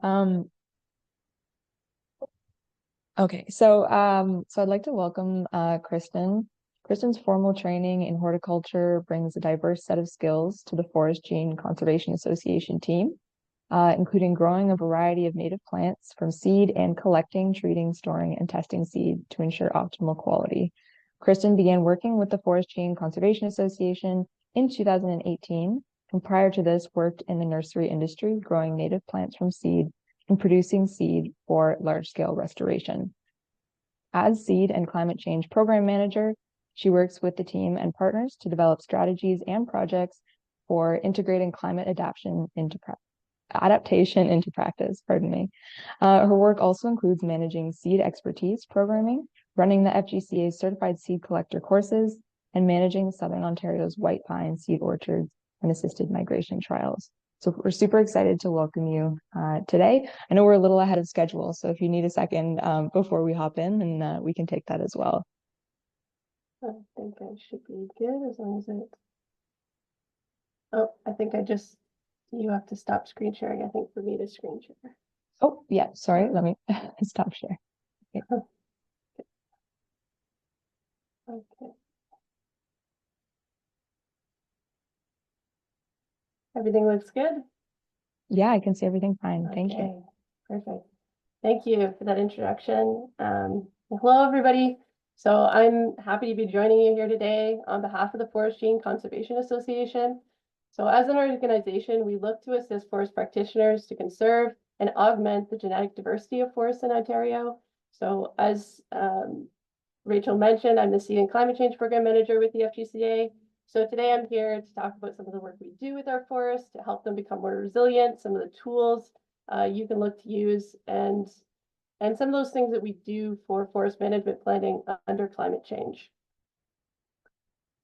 Um, okay, so I'd like to welcome Kristen. Kristen's formal training in horticulture brings a diverse set of skills to the Forest Gene Conservation Association team, including growing a variety of native plants from seed and collecting, treating, storing, and testing seed to ensure optimal quality. Kristen began working with the Forest Gene Conservation Association in 2018, and prior to this worked in the nursery industry, growing native plants from seed and producing seed for large-scale restoration. As Seed and Climate Change Program Manager, she works with the team and partners to develop strategies and projects for integrating climate adaptation into practice. Her work also includes managing seed expertise programming, running the FGCA's certified seed collector courses, and managing Southern Ontario's white pine seed orchards and assisted migration trials. So we're super excited to welcome you today. I know we're a little ahead of schedule, so if you need a second before we hop in, then we can take that as well. I think I should be good as long as it. Oh, I think you have to stop screen sharing, I think, for me to screen share. Oh, yeah, sorry, let me stop share. Okay. Okay. Everything looks good? Yeah, I can see everything fine. Thank you. Perfect. Thank you for that introduction. Hello, everybody. So I'm happy to be joining you here today on behalf of the Forest Gene Conservation Association. So as an organization, we look to assist forest practitioners to conserve and augment the genetic diversity of forests in Ontario. So as Rachel mentioned, I'm the Seed and Climate Change Program Manager with the FGCA. So today I'm here to talk about some of the work we do with our forests to help them become more resilient, some of the tools you can look to use, and some of those things that we do for forest management planning under climate change.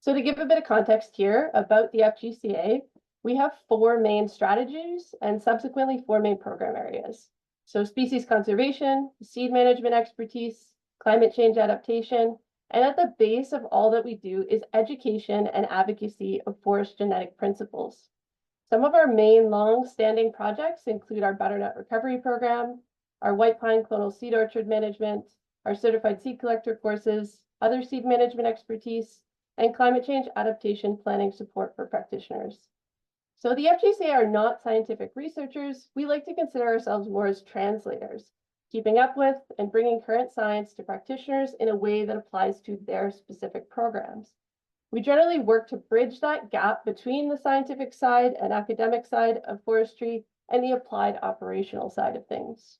So to give a bit of context here about the FGCA, we have 4 main strategies and subsequently 4 main program areas. So species conservation, seed management expertise, climate change adaptation, and at the base of all that we do is education and advocacy of forest genetic principles. Some of our main long-standing projects include our butternut recovery program, our white pine clonal seed orchard management, our certified seed collector courses, other seed management expertise, and climate change adaptation planning support for practitioners. So the FGCA are not scientific researchers. We like to consider ourselves more as translators, keeping up with and bringing current science to practitioners in a way that applies to their specific programs. We generally work to bridge that gap between the scientific side and academic side of forestry and the applied operational side of things.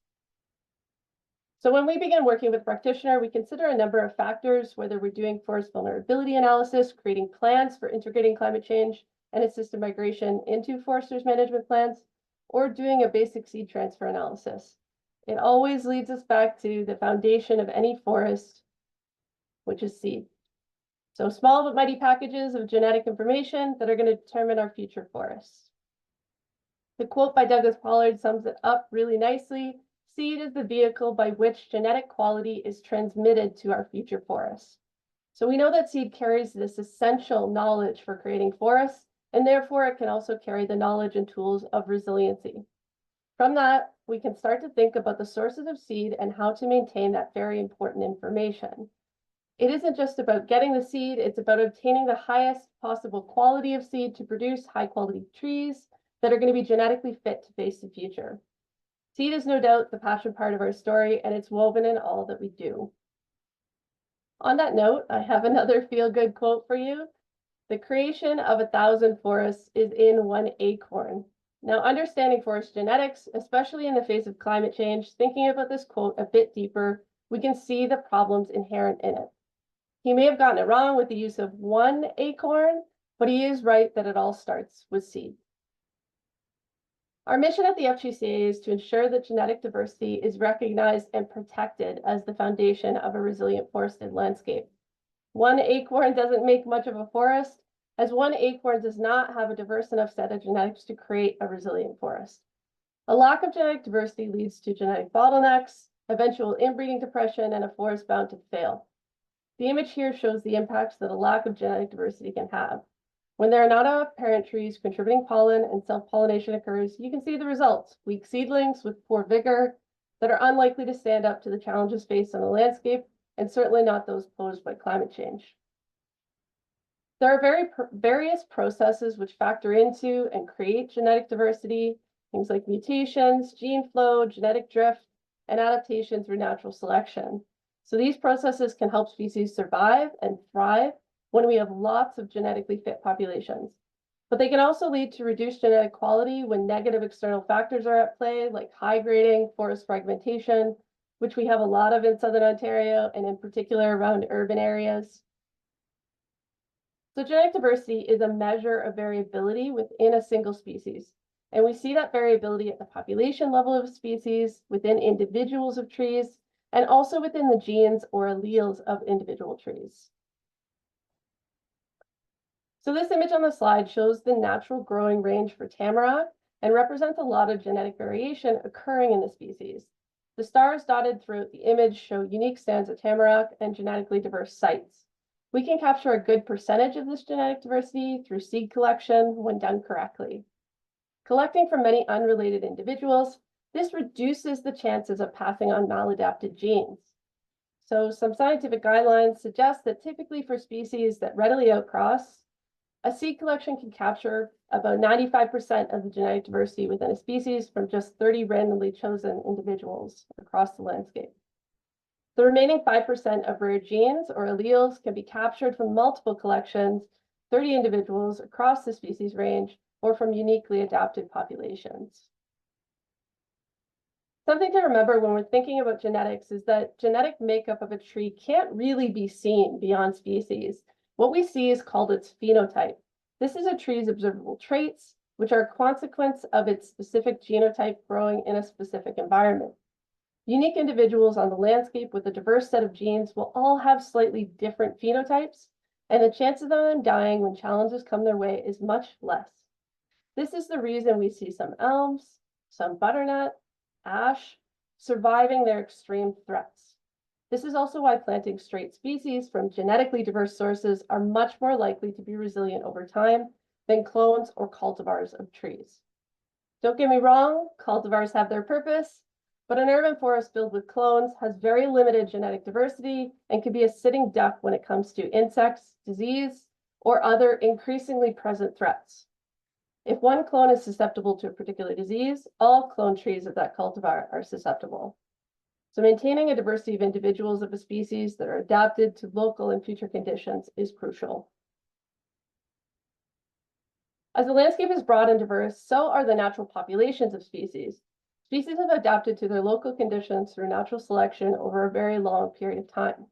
So when we begin working with a practitioner, we consider a number of factors, whether we're doing forest vulnerability analysis, creating plans for integrating climate change and assisted migration into foresters management plans, or doing a basic seed transfer analysis. It always leads us back to the foundation of any forest, which is seed. So small but mighty packages of genetic information that are going to determine our future forests. The quote by Douglas Pollard sums it up really nicely. Seed is the vehicle by which genetic quality is transmitted to our future forests. So we know that seed carries this essential knowledge for creating forests, and therefore it can also carry the knowledge and tools of resiliency. From that, we can start to think about the sources of seed and how to maintain that very important information. It isn't just about getting the seed, it's about obtaining the highest possible quality of seed to produce high quality trees that are going to be genetically fit to face the future. Seed is no doubt the passion part of our story, and it's woven in all that we do. On that note, I have another feel-good quote for you. The creation of 1,000 forests is in one acorn. Now, understanding forest genetics, especially in the face of climate change, thinking about this quote a bit deeper, we can see the problems inherent in it. He may have gotten it wrong with the use of one acorn, but he is right that it all starts with seed. Our mission at the FGCA is to ensure that genetic diversity is recognized and protected as the foundation of a resilient forested landscape. One acorn doesn't make much of a forest, as one acorn does not have a diverse enough set of genetics to create a resilient forest. A lack of genetic diversity leads to genetic bottlenecks, eventual inbreeding depression, and a forest bound to fail. The image here shows the impacts that a lack of genetic diversity can have. When there are not enough parent trees contributing pollen and self-pollination occurs, you can see the results: weak seedlings with poor vigor that are unlikely to stand up to the challenges faced on the landscape, and certainly not those posed by climate change. There are various processes which factor into and create genetic diversity, things like mutations, gene flow, genetic drift, and adaptation through natural selection. So these processes can help species survive and thrive when we have lots of genetically fit populations. But they can also lead to reduced genetic quality when negative external factors are at play, like high grading, forest fragmentation, which we have a lot of in Southern Ontario, and in particular around urban areas. So genetic diversity is a measure of variability within a single species. And we see that variability at the population level of a species, within individuals of trees, and also within the genes or alleles of individual trees. So this image on the slide shows the natural growing range for tamarack and represents a lot of genetic variation occurring in the species. The stars dotted throughout the image show unique stands of tamarack and genetically diverse sites. We can capture a good percentage of this genetic diversity through seed collection when done correctly. Collecting from many unrelated individuals, this reduces the chances of passing on maladapted genes. So some scientific guidelines suggest that typically for species that readily outcross, a seed collection can capture about 95% of the genetic diversity within a species from just 30 randomly chosen individuals across the landscape. The remaining 5% of rare genes or alleles can be captured from multiple collections, 30 individuals across the species range, or from uniquely adapted populations. Something to remember when we're thinking about genetics is that genetic makeup of a tree can't really be seen beyond species. What we see is called its phenotype. This is a tree's observable traits, which are a consequence of its specific genotype growing in a specific environment. Unique individuals on the landscape with a diverse set of genes will all have slightly different phenotypes, and the chances of them dying when challenges come their way is much less. This is the reason we see some elms, some butternut, ash, surviving their extreme threats. This is also why planting straight species from genetically diverse sources are much more likely to be resilient over time than clones or cultivars of trees. Don't get me wrong, cultivars have their purpose, but an urban forest filled with clones has very limited genetic diversity and can be a sitting duck when it comes to insects, disease, or other increasingly present threats. If one clone is susceptible to a particular disease, all clone trees of that cultivar are susceptible. So maintaining a diversity of individuals of a species that are adapted to local and future conditions is crucial. As the landscape is broad and diverse, so are the natural populations of species. Species have adapted to their local conditions through natural selection over a very long period of time.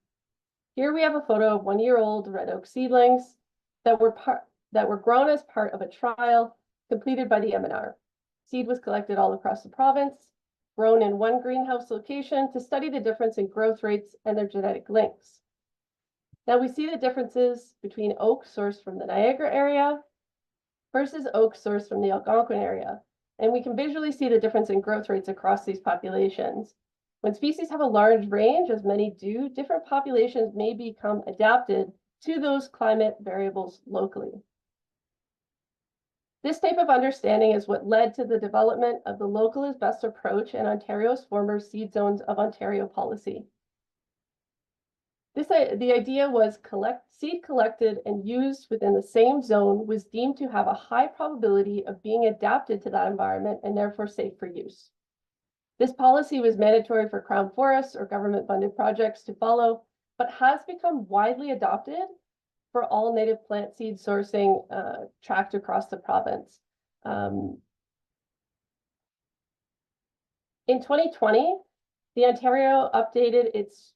Here we have a photo of one-year-old red oak seedlings that were grown as part of a trial completed by the MNR. Seed was collected all across the province, grown in one greenhouse location to study the difference in growth rates and their genetic links. Now we see the differences between oak sourced from the Niagara area versus oak sourced from the Algonquin area. And we can visually see the difference in growth rates across these populations. When species have a large range, as many do, different populations may become adapted to those climate variables locally. This type of understanding is what led to the development of the local is best approach in Ontario's former Seed Zones of Ontario policy. The idea was seed collected and used within the same zone was deemed to have a high probability of being adapted to that environment and therefore safe for use. This policy was mandatory for Crown forests or government-funded projects to follow, but has become widely adopted for all native plant seed sourcing tracked across the province. In 2020, the Ontario updated its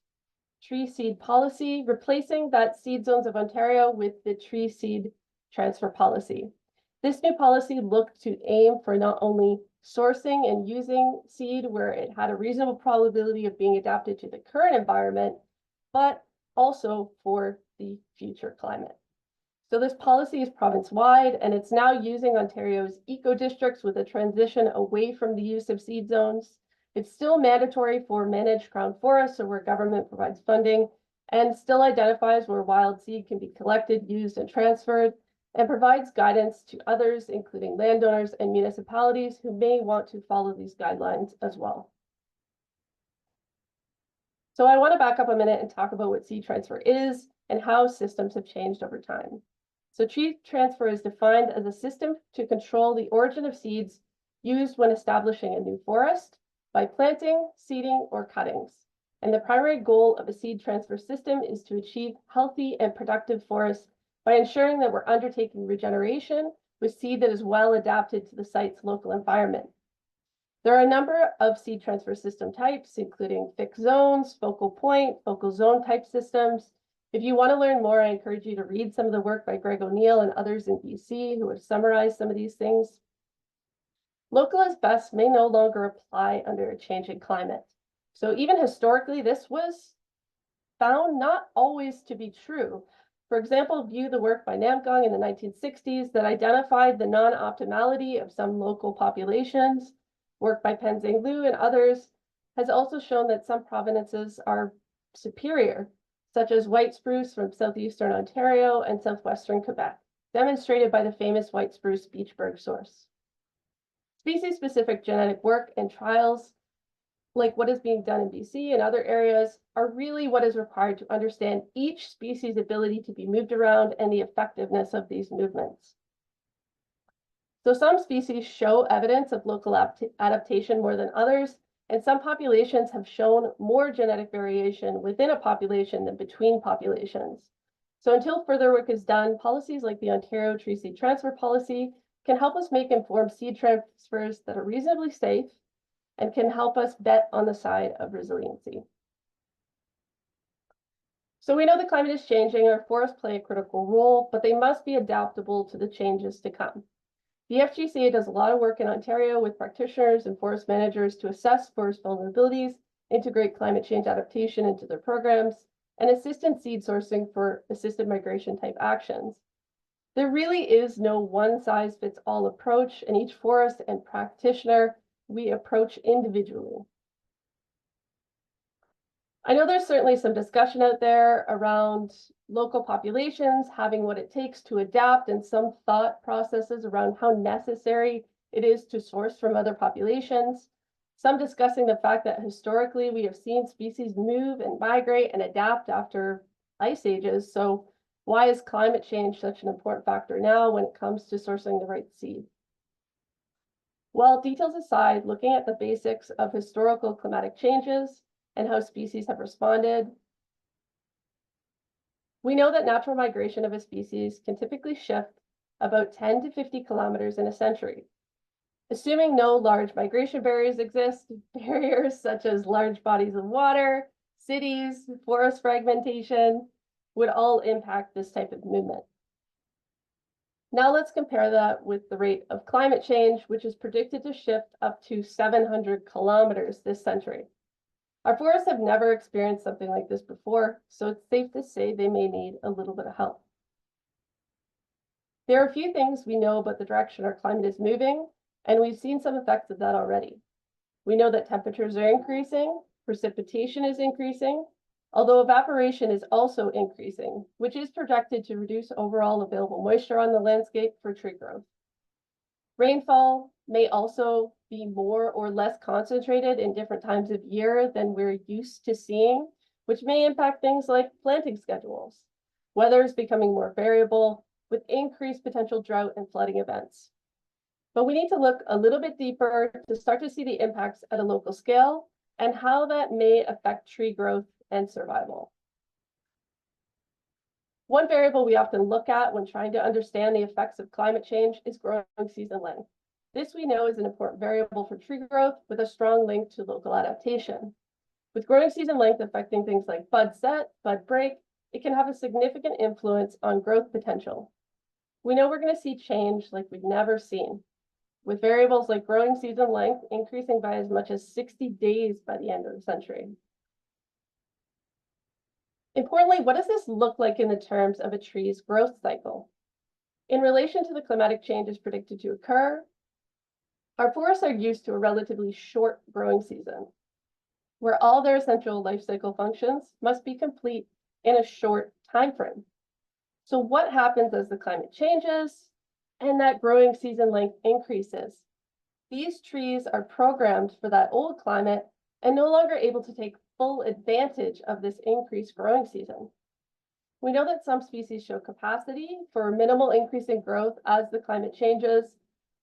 tree seed policy, replacing that Seed Zones of Ontario with the tree seed transfer policy. This new policy looked to aim for not only sourcing and using seed where it had a reasonable probability of being adapted to the current environment, but also for the future climate. So this policy is province-wide, and it's now using Ontario's eco-districts with a transition away from the use of seed zones. It's still mandatory for managed Crown forests or where government provides funding, and still identifies where wild seed can be collected, used, and transferred. and provides guidance to others, including landowners and municipalities who may want to follow these guidelines as well. So I want to back up a minute and talk about what seed transfer is and how systems have changed over time. So seed transfer is defined as a system to control the origin of seeds used when establishing a new forest by planting, seeding, or cuttings. And the primary goal of a seed transfer system is to achieve healthy and productive forests by ensuring that we're undertaking regeneration with seed that is well adapted to the site's local environment. There are a number of seed transfer system types, including fixed zones, focal point, focal zone type systems. If you want to learn more, I encourage you to read some of the work by Greg O'Neill and others in BC who have summarized some of these things. Local as best may no longer apply under a changing climate. So even historically, this was found not always to be true. For example, view the work by Namgong in the 1960s that identified the non-optimality of some local populations. Work by Penzing Liu and others has also shown that some provenances are superior, such as white spruce from southeastern Ontario and southwestern Quebec, demonstrated by the famous white spruce Beechburg source. Species-specific genetic work and trials, like what is being done in BC and other areas, are really what is required to understand each species' ability to be moved around and the effectiveness of these movements. So some species show evidence of local adaptation more than others, and some populations have shown more genetic variation within a population than between populations. So until further work is done, policies like the Ontario Tree Seed Transfer Policy can help us make informed seed transfers that are reasonably safe and can help us bet on the side of resiliency. So we know the climate is changing, our forests play a critical role, but they must be adaptable to the changes to come. The FGCA does a lot of work in Ontario with practitioners and forest managers to assess forest vulnerabilities, integrate climate change adaptation into their programs, and assist in seed sourcing for assisted migration type actions. There really is no one-size-fits-all approach, and each forest and practitioner we approach individually. I know there's certainly some discussion out there around local populations having what it takes to adapt, and some thought processes around how necessary it is to source from other populations. Some discussing the fact that historically we have seen species move and migrate and adapt after ice ages. So why is climate change such an important factor now when it comes to sourcing the right seed? Well, details aside, looking at the basics of historical climatic changes and how species have responded, we know that natural migration of a species can typically shift about 10 to 50 kilometers in a century. Assuming no large migration barriers exist, barriers such as large bodies of water, cities, forest fragmentation would all impact this type of movement. Now let's compare that with the rate of climate change, which is predicted to shift up to 700 kilometers this century. Our forests have never experienced something like this before, so it's safe to say they may need a little bit of help. There are a few things we know about the direction our climate is moving, and we've seen some effects of that already. We know that temperatures are increasing, precipitation is increasing, although evaporation is also increasing, which is projected to reduce overall available moisture on the landscape for tree growth. Rainfall may also be more or less concentrated in different times of year than we're used to seeing, which may impact things like planting schedules. Weather is becoming more variable with increased potential drought and flooding events. But we need to look a little bit deeper to start to see the impacts at a local scale and how that may affect tree growth and survival. One variable we often look at when trying to understand the effects of climate change is growing season length. This we know is an important variable for tree growth with a strong link to local adaptation. With growing season length affecting things like bud set, bud break, it can have a significant influence on growth potential. We know we're going to see change like we've never seen, with variables like growing season length increasing by as much as 60 days by the end of the century. Importantly, what does this look like in the terms of a tree's growth cycle? In relation to the climatic changes predicted to occur, our forests are used to a relatively short growing season, where all their essential life cycle functions must be complete in a short time frame. So what happens as the climate changes and that growing season length increases? These trees are programmed for that old climate and no longer able to take full advantage of this increased growing season. We know that some species show capacity for minimal increase in growth as the climate changes,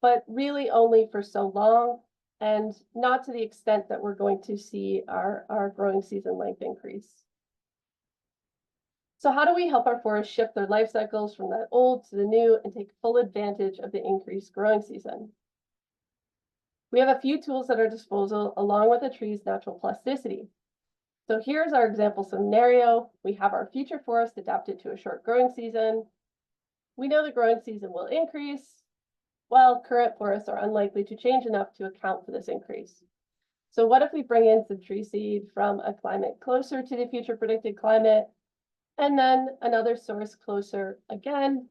but really only for so long and not to the extent that we're going to see our growing season length increase. So how do we help our forests shift their life cycles from that old to the new and take full advantage of the increased growing season? We have a few tools at our disposal along with a tree's natural plasticity. So here's our example scenario. We have our future forest adapted to a short growing season. We know the growing season will increase, while current forests are unlikely to change enough to account for this increase. So what if we bring in some tree seed from a climate closer to the future predicted climate, and then another source closer again,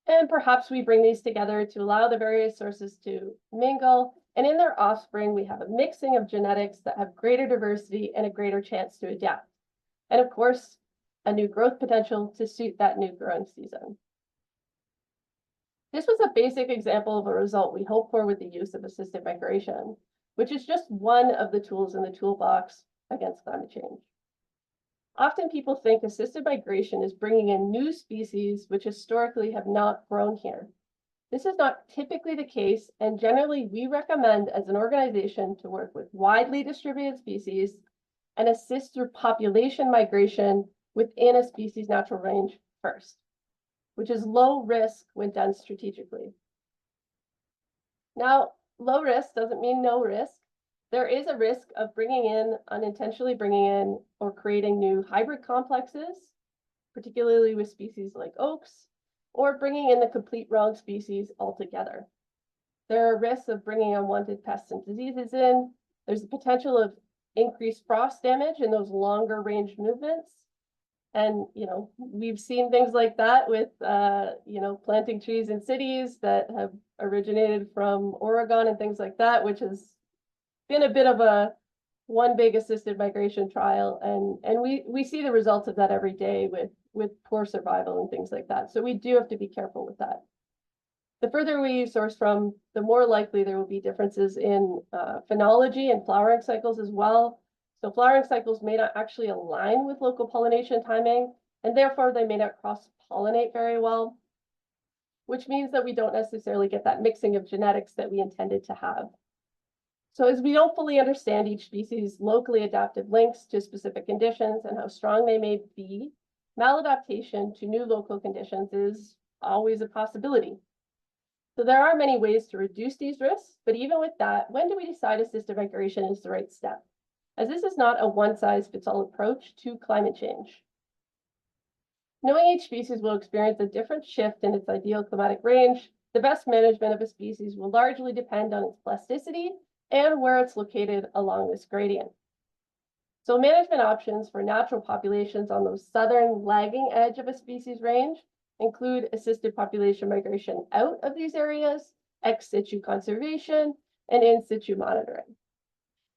and perhaps we bring these together to allow the various sources to mingle, and in their offspring, we have a mixing of genetics that have greater diversity and a greater chance to adapt. And of course, a new growth potential to suit that new growing season. This was a basic example of a result we hope for with the use of assisted migration, which is just one of the tools in the toolbox against climate change. Often people think assisted migration is bringing in new species which historically have not grown here. This is not typically the case, and generally we recommend as an organization to work with widely distributed species and assist through population migration within a species' natural range first, which is low risk when done strategically. Now, low risk doesn't mean no risk. There is a risk of unintentionally bringing in or creating new hybrid complexes, particularly with species like oaks, or bringing in the complete wrong species altogether. There are risks of bringing unwanted pests and diseases in. There's the potential of increased frost damage in those longer range movements. And, we've seen things like that with, planting trees in cities that have originated from Oregon and things like that, which has been a bit of a one big assisted migration trial. And we see the results of that every day with poor survival and things like that. So we do have to be careful with that. The further we source from, the more likely there will be differences in phenology and flowering cycles as well. So flowering cycles may not actually align with local pollination timing, and therefore they may not cross-pollinate very well, which means that we don't necessarily get that mixing of genetics that we intended to have. So as we don't fully understand each species' locally adaptive links to specific conditions and how strong they may be, maladaptation to new local conditions is always a possibility. So there are many ways to reduce these risks, but even with that, when do we decide assisted migration is the right step? As this is not a one-size-fits-all approach to climate change. Knowing each species will experience a different shift in its ideal climatic range, the best management of a species will largely depend on its plasticity and where it's located along this gradient. So management options for natural populations on the southern lagging edge of a species range include assisted population migration out of these areas, ex situ conservation, and in situ monitoring.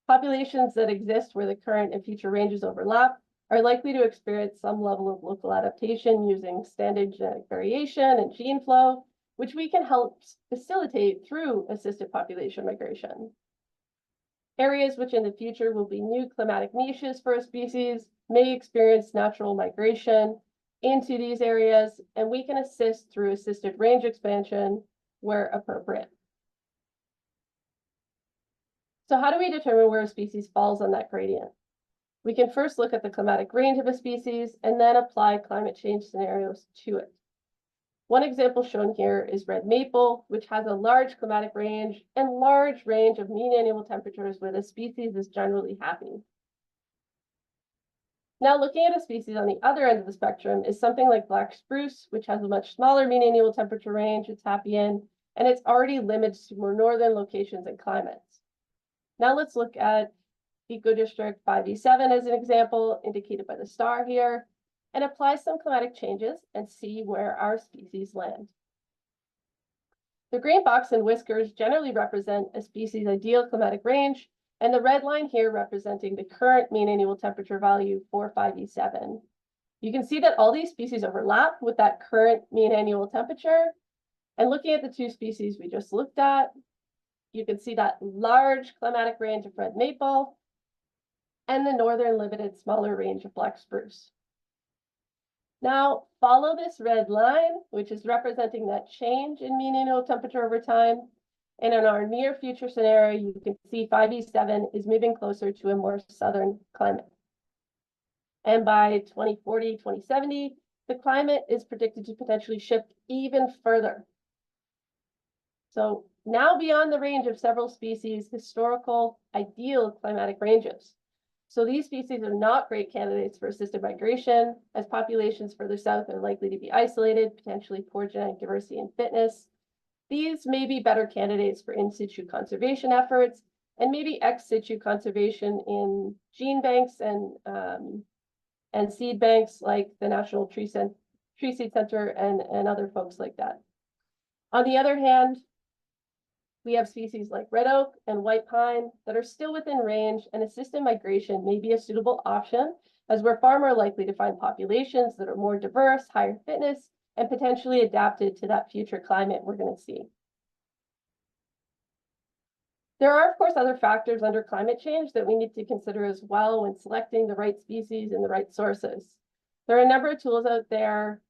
Populations that exist where the current and future ranges overlap are likely to experience some level of local adaptation using standard genetic variation and gene flow, which we can help facilitate through assisted population migration. Areas which in the future will be new climatic niches for a species may experience natural migration into these areas, and we can assist through assisted range expansion where appropriate. So how do we determine where a species falls on that gradient? We can first look at the climatic range of a species and then apply climate change scenarios to it. One example shown here is red maple, which has a large climatic range and large range of mean annual temperatures where the species is generally happy. Now looking at a species on the other end of the spectrum is something like black spruce, which has a much smaller mean annual temperature range it's happy in, and it's already limited to more northern locations and climates. Now let's look at Ecodistrict 5E7 as an example, indicated by the star here, and apply some climatic changes and see where our species land. The green box and whiskers generally represent a species' ideal climatic range, and the red line here representing the current mean annual temperature value for 5E7. You can see that all these species overlap with that current mean annual temperature. And looking at the two species we just looked at, you can see that large climatic range of red maple and the northern limited smaller range of black spruce. Now, follow this red line, which is representing that change in mean annual temperature over time. And in our near future scenario, you can see 5E7 is moving closer to a more southern climate. And by 2040, 2070, the climate is predicted to potentially shift even further. So now beyond the range of several species' historical ideal climatic ranges. So these species are not great candidates for assisted migration, as populations further south are likely to be isolated, potentially poor genetic diversity and fitness. These may be better candidates for in situ conservation efforts, and maybe ex situ conservation in gene banks and seed banks like the National Tree Seed Center and other folks like that. On the other hand, we have species like red oak and white pine that are still within range, and assisted migration may be a suitable option, as we're far more likely to find populations that are more diverse, higher fitness, and potentially adapted to that future climate we're going to see. There are, of course, other factors under climate change that we need to consider as well when selecting the right species and the right sources. There are a number of tools out there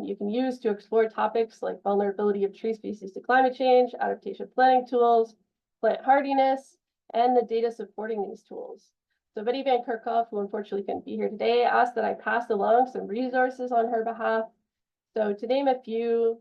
you can use to explore topics like vulnerability of tree species to climate change, adaptation planning tools, plant hardiness, and the data supporting these tools. So Betty Van Kerkhoff, who unfortunately couldn't be here today, asked that I pass along some resources on her behalf. So to name a few,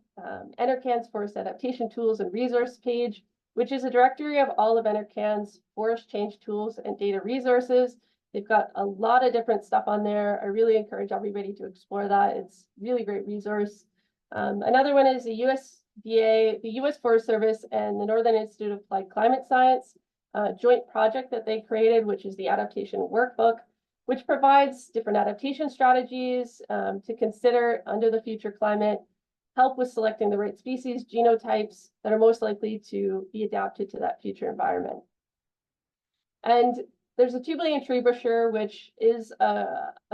NRCan's Forest Adaptation Tools and Resource page, which is a directory of all of NRCan's forest change tools and data resources. They've got a lot of different stuff on there. I really encourage everybody to explore that. It's a really great resource. Another one is the USDA, the US Forest Service, and the Northern Institute of Applied Climate Science joint project that they created, which is the Adaptation Workbook, which provides different adaptation strategies to consider under the future climate, help with selecting the right species, genotypes that are most likely to be adapted to that future environment. And there's a 2 billion tree brochure, which is a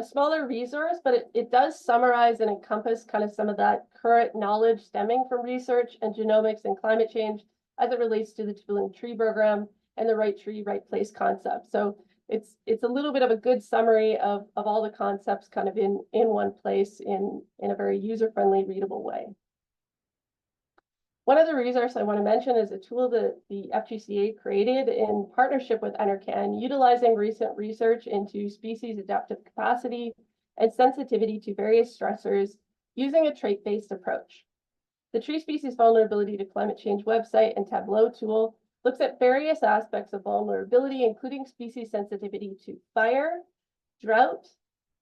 smaller resource, but it does summarize and encompass kind of some of that current knowledge stemming from research and genomics and climate change as it relates to the 2 billion tree program and the right tree, right place concept. So it's a little bit of a good summary of all the concepts kind of in one place in a very user-friendly, readable way. One other resource I want to mention is a tool that the FGCA created in partnership with NRCan, utilizing recent research into species adaptive capacity and sensitivity to various stressors using a trait-based approach. The Tree Species Vulnerability to Climate Change website and Tableau tool looks at various aspects of vulnerability, including species sensitivity to fire, drought,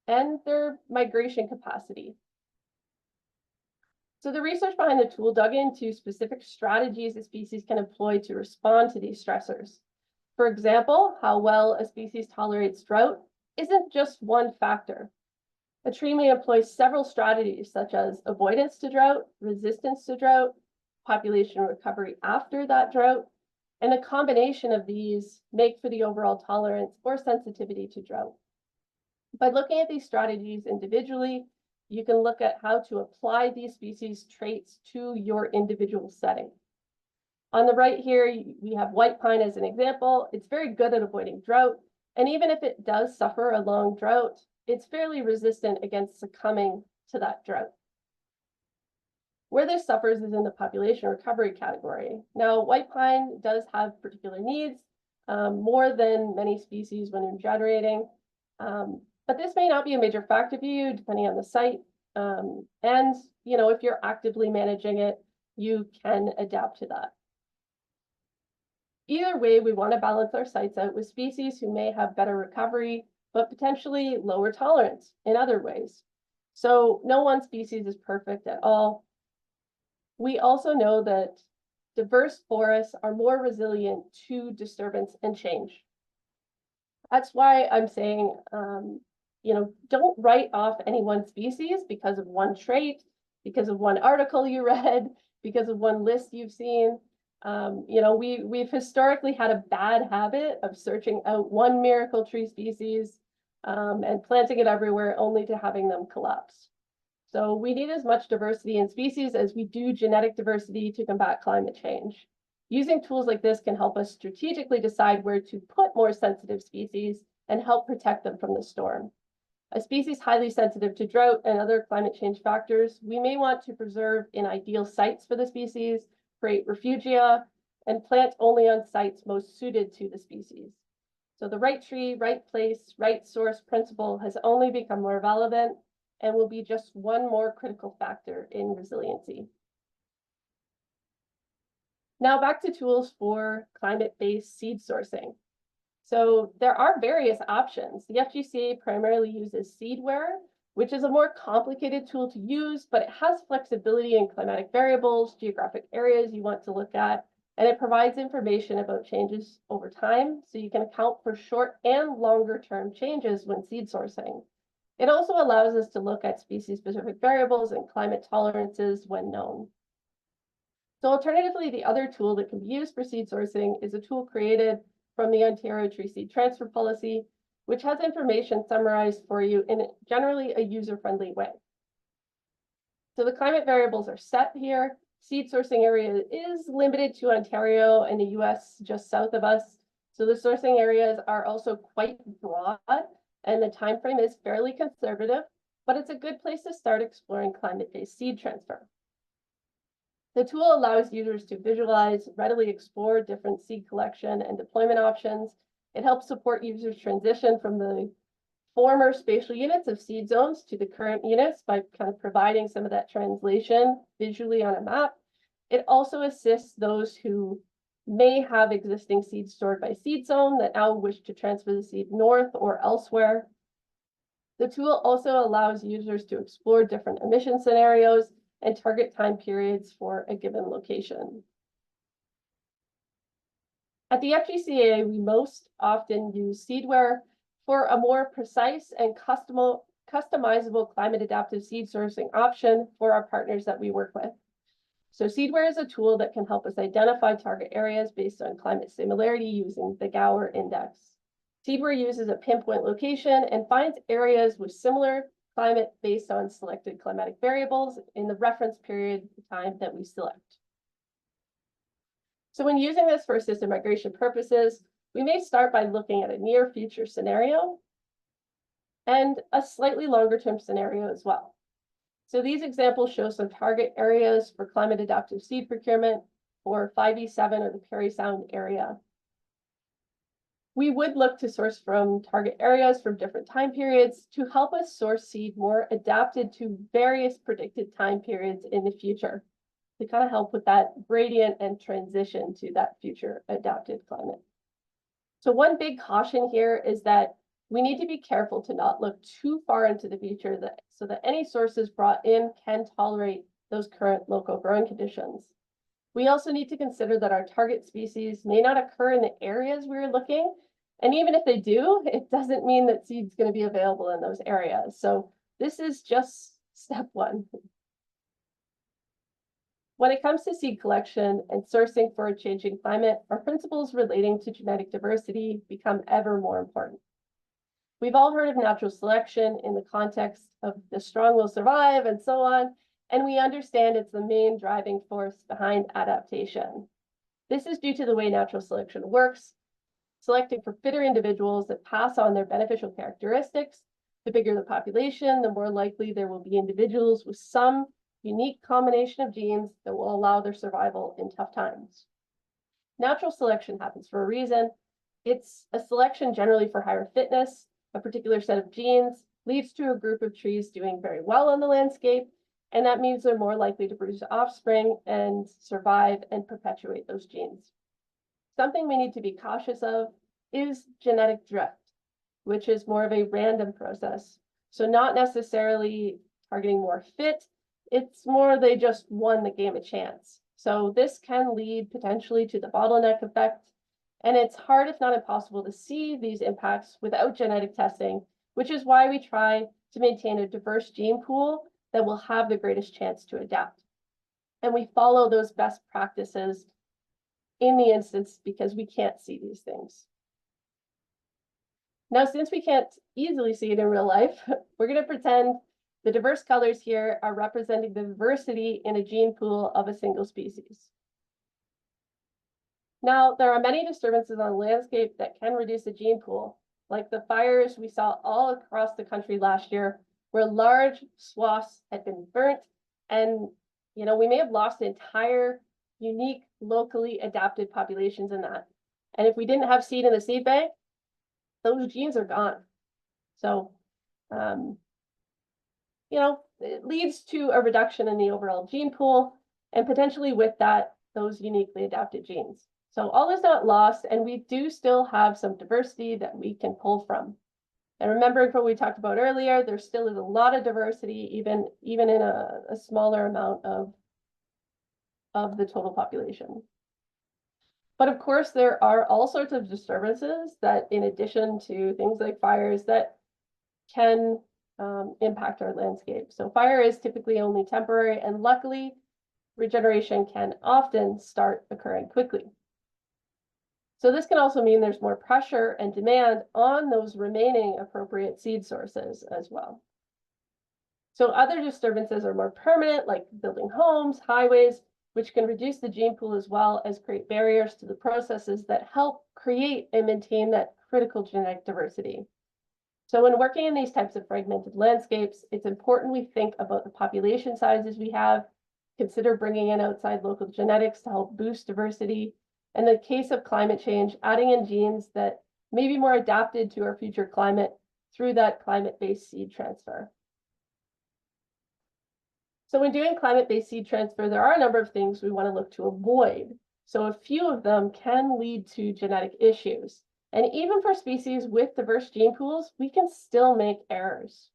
and their migration capacity. So the research behind the tool dug into specific strategies a species can employ to respond to these stressors. For example, how well a species tolerates drought isn't just one factor. A tree may employ several strategies, such as avoidance to drought, resistance to drought, population recovery after that drought, and a combination of these make for the overall tolerance or sensitivity to drought. By looking at these strategies individually, you can look at how to apply these species traits to your individual setting. On the right here, we have white pine as an example. It's very good at avoiding drought. And even if it does suffer a long drought, it's fairly resistant against succumbing to that drought. Where this suffers is in the population recovery category. Now, white pine does have particular needs, more than many species when regenerating. But this may not be a major factor for you, depending on the site. And, if you're actively managing it, you can adapt to that. Either way, we want to balance our sites out with species who may have better recovery, but potentially lower tolerance in other ways. So no one species is perfect at all. We also know that diverse forests are more resilient to disturbance and change. That's why I'm saying, don't write off any one species because of one trait, because of one article you read, because of one list you've seen. We've historically had a bad habit of searching out one miracle tree species and planting it everywhere only to having them collapse. So we need as much diversity in species as we do genetic diversity to combat climate change. Using tools like this can help us strategically decide where to put more sensitive species and help protect them from the storm. A species highly sensitive to drought and other climate change factors, we may want to preserve in ideal sites for the species, create refugia, and plant only on sites most suited to the species. So the right tree, right place, right source principle has only become more relevant and will be just one more critical factor in resiliency. Now back to tools for climate-based seed sourcing. So there are various options. The FGCA primarily uses Seedware, which is a more complicated tool to use, but it has flexibility in climatic variables, geographic areas you want to look at, and it provides information about changes over time, so you can account for short and longer term changes when seed sourcing. It also allows us to look at species-specific variables and climate tolerances when known. So alternatively, the other tool that can be used for seed sourcing is a tool created from the Ontario Tree Seed Transfer Policy, which has information summarized for you in generally a user-friendly way. So the climate variables are set here. Seed sourcing area is limited to Ontario and the US just south of us. So the sourcing areas are also quite broad, and the time frame is fairly conservative, but it's a good place to start exploring climate-based seed transfer. The tool allows users to visualize, readily explore different seed collection and deployment options. It helps support users transition from the former spatial units of seed zones to the current units by kind of providing some of that translation visually on a map. It also assists those who may have existing seeds stored by seed zone that now wish to transfer the seed north or elsewhere. The tool also allows users to explore different emission scenarios and target time periods for a given location. At the FGCA, we most often use Seedware for a more precise and customizable climate adaptive seed sourcing option for our partners that we work with. So Seedware is a tool that can help us identify target areas based on climate similarity using the Gower Index. Seedware uses a pinpoint location and finds areas with similar climate based on selected climatic variables in the reference period time that we select. So when using this for system migration purposes, we may start by looking at a near future scenario and a slightly longer term scenario as well. So these examples show some target areas for climate adaptive seed procurement for 5E7 or the Parry Sound area. We would look to source from target areas from different time periods to help us source seed more adapted to various predicted time periods in the future to kind of help with that gradient and transition to that future adapted climate. So one big caution here is that we need to be careful to not look too far into the future so that any sources brought in can tolerate those current local growing conditions. We also need to consider that our target species may not occur in the areas we're looking. And even if they do, it doesn't mean that seed's going to be available in those areas. So this is just step one. When it comes to seed collection and sourcing for a changing climate, our principles relating to genetic diversity become ever more important. We've all heard of natural selection in the context of the strong will survive and so on. And we understand it's the main driving force behind adaptation. This is due to the way natural selection works, selecting for fitter individuals that pass on their beneficial characteristics. The bigger the population, the more likely there will be individuals with some unique combination of genes that will allow their survival in tough times. Natural selection happens for a reason. It's a selection generally for higher fitness. A particular set of genes leads to a group of trees doing very well on the landscape, and that means they're more likely to produce offspring and survive and perpetuate those genes. Something we need to be cautious of is genetic drift, which is more of a random process. So not necessarily targeting more fit, it's more they just won the game of chance. So this can lead potentially to the bottleneck effect, and it's hard, if not impossible, to see these impacts without genetic testing, which is why we try to maintain a diverse gene pool that will have the greatest chance to adapt. And we follow those best practices in the instance because we can't see these things. Now, since we can't easily see it in real life, we're going to pretend the diverse colors here are representing the diversity in a gene pool of a single species. Now, there are many disturbances on the landscape that can reduce the gene pool, like the fires we saw all across the country last year, where large swaths had been burnt, and we may have lost entire, unique, locally adapted populations in that. And if we didn't have seed in the seed bank, those genes are gone. So, it leads to a reduction in the overall gene pool, and potentially with that, those uniquely adapted genes. So all is not lost, and we do still have some diversity that we can pull from. And remembering what we talked about earlier, there still is a lot of diversity, even in a smaller amount of the total population. But of course, there are all sorts of disturbances that, in addition to things like fires, that can impact our landscape. So fire is typically only temporary, and luckily, regeneration can often start occurring quickly. So this can also mean there's more pressure and demand on those remaining appropriate seed sources as well. So other disturbances are more permanent, like building homes, highways, which can reduce the gene pool as well as create barriers to the processes that help create and maintain that critical genetic diversity. So when working in these types of fragmented landscapes, it's important we think about the population sizes we have, consider bringing in outside local genetics to help boost diversity. In the case of climate change, adding in genes that may be more adapted to our future climate through that climate-based seed transfer. So when doing climate-based seed transfer, there are a number of things we want to look to avoid. So a few of them can lead to genetic issues. And even for species with diverse gene pools, we can still make errors.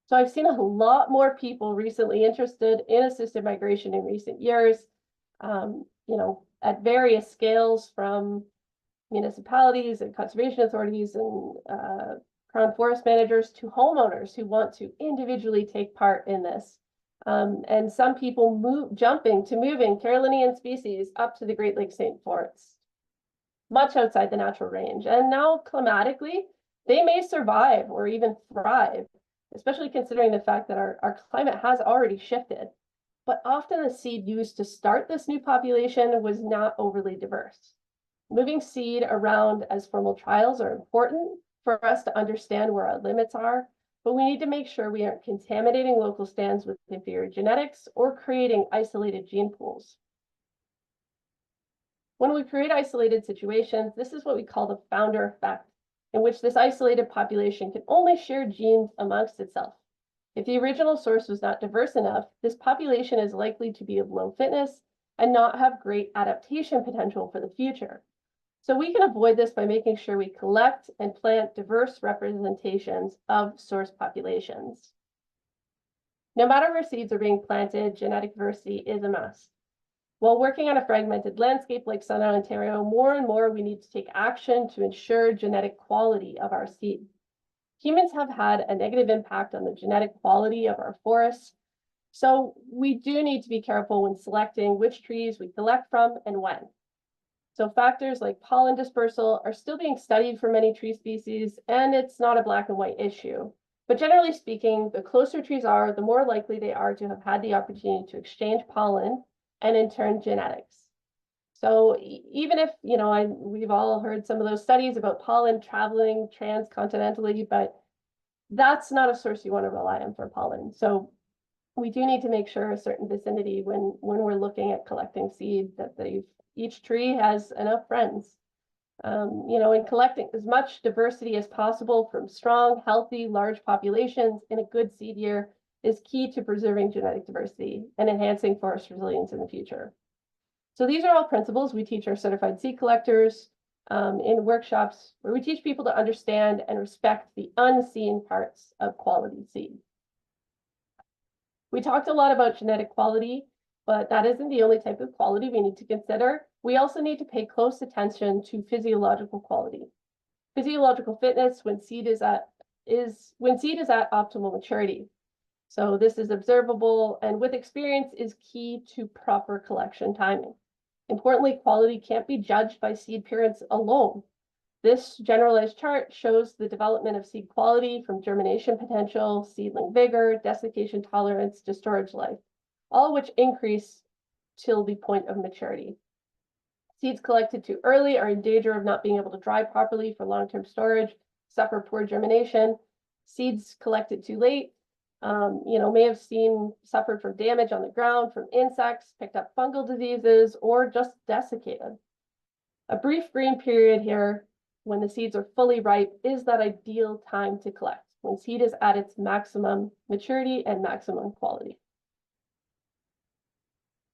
So I've seen a lot more people recently interested in assisted migration in recent years, at various scales, from municipalities and conservation authorities and crown forest managers to homeowners who want to individually take part in this. And some people jumping to moving Carolinian species up to the Great Lakes St. Forests, much outside the natural range. And now climatically, they may survive or even thrive, especially considering the fact that our climate has already shifted. But often the seed used to start this new population was not overly diverse. Moving seed around as formal trials are important for us to understand where our limits are, but we need to make sure we aren't contaminating local stands with inferior genetics or creating isolated gene pools. When we create isolated situations, this is what we call the founder effect, in which this isolated population can only share genes amongst itself. If the original source was not diverse enough, this population is likely to be of low fitness and not have great adaptation potential for the future. So we can avoid this by making sure we collect and plant diverse representations of source populations. No matter where seeds are being planted, genetic diversity is a must. While working on a fragmented landscape like Southern Ontario, more and more we need to take action to ensure genetic quality of our seed. Humans have had a negative impact on the genetic quality of our forests, so we do need to be careful when selecting which trees we collect from and when. So factors like pollen dispersal are still being studied for many tree species, and it's not a black and white issue. But generally speaking, the closer trees are, the more likely they are to have had the opportunity to exchange pollen and in turn genetics. So even if, we've all heard some of those studies about pollen traveling transcontinentally, but that's not a source you want to rely on for pollen. So we do need to make sure a certain vicinity when we're looking at collecting seed that each tree has enough friends. In collecting as much diversity as possible from strong, healthy, large populations in a good seed year is key to preserving genetic diversity and enhancing forest resilience in the future. So these are all principles we teach our certified seed collectors in workshops where we teach people to understand and respect the unseen parts of quality seed. We talked a lot about genetic quality, but that isn't the only type of quality we need to consider. We also need to pay close attention to physiological quality. Physiological fitness when seed is at optimal maturity. So this is observable and with experience is key to proper collection timing. Importantly, quality can't be judged by seed appearance alone. This generalized chart shows the development of seed quality from germination potential, seedling vigor, desiccation tolerance to storage life, all which increase till the point of maturity. Seeds collected too early are in danger of not being able to dry properly for long-term storage, suffer poor germination. Seeds collected too late, may have suffered from damage on the ground from insects, picked up fungal diseases, or just desiccated. A brief green period here, when the seeds are fully ripe, is that ideal time to collect, when seed is at its maximum maturity and maximum quality.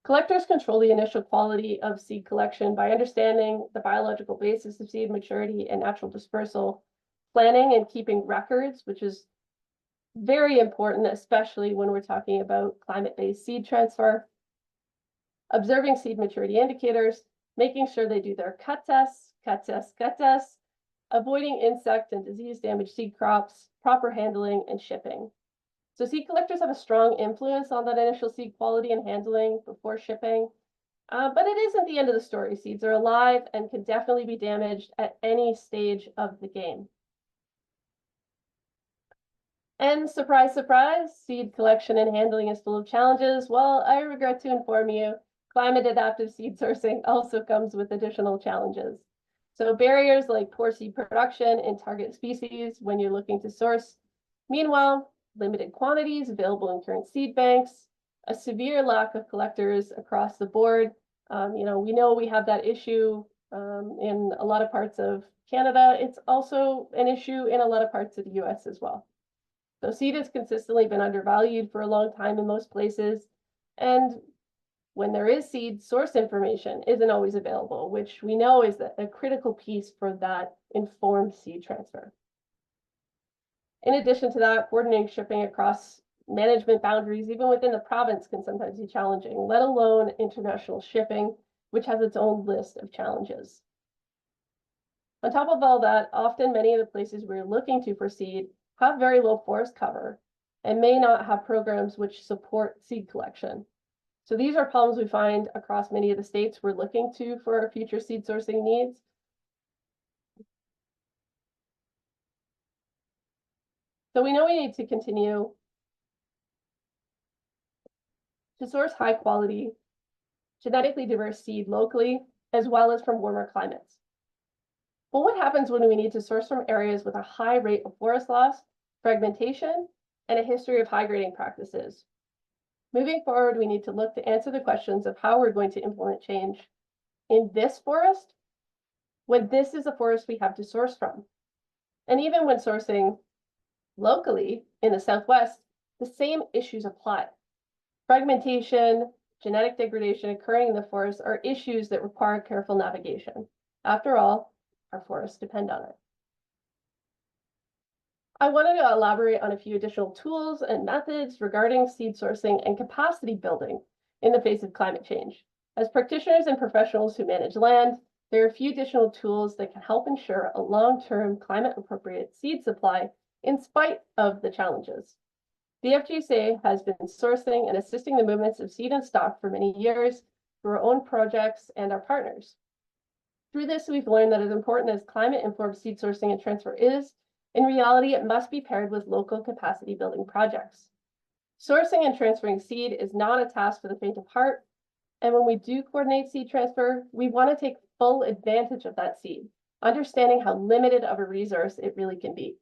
Collectors control the initial quality of seed collection by understanding the biological basis of seed maturity and natural dispersal, planning and keeping records, which is very important, especially when we're talking about climate-based seed transfer, observing seed maturity indicators, making sure they do their cut tests, avoiding insect and disease-damaged seed crops, proper handling, and shipping. So seed collectors have a strong influence on that initial seed quality and handling before shipping, but it isn't the end of the story. Seeds are alive and can definitely be damaged at any stage of the game. And surprise, surprise, seed collection and handling is full of challenges. Well, I regret to inform you, climate adaptive seed sourcing also comes with additional challenges. So barriers like poor seed production in target species when you're looking to source. Meanwhile, limited quantities available in current seed banks, a severe lack of collectors across the board. We know we have that issue in a lot of parts of Canada. It's also an issue in a lot of parts of the US as well. So seed has consistently been undervalued for a long time in most places. And when there is seed, source information isn't always available, which we know is a critical piece for that informed seed transfer. In addition to that, coordinating shipping across management boundaries, even within the province, can sometimes be challenging, let alone international shipping, which has its own list of challenges. On top of all that, often many of the places we're looking to for seed have very low forest cover and may not have programs which support seed collection. So these are problems we find across many of the states we're looking to for our future seed sourcing needs. So we know we need to continue to source high quality, genetically diverse seed locally, as well as from warmer climates. But what happens when we need to source from areas with a high rate of forest loss, fragmentation, and a history of high grading practices? Moving forward, we need to look to answer the questions of how we're going to implement change in this forest when this is a forest we have to source from. And even when sourcing locally in the Southwest, the same issues apply. Fragmentation, genetic degradation occurring in the forest are issues that require careful navigation. After all, our forests depend on it. I wanted to elaborate on a few additional tools and methods regarding seed sourcing and capacity building in the face of climate change. As practitioners and professionals who manage land, there are a few additional tools that can help ensure a long-term climate-appropriate seed supply in spite of the challenges. The FGSA has been sourcing and assisting the movements of seed and stock for many years through our own projects and our partners. Through this, we've learned that as important as climate-informed seed sourcing and transfer is, in reality, it must be paired with local capacity building projects. Sourcing and transferring seed is not a task for the faint of heart, and when we do coordinate seed transfer, we want to take full advantage of that seed, understanding how limited of a resource it really can be.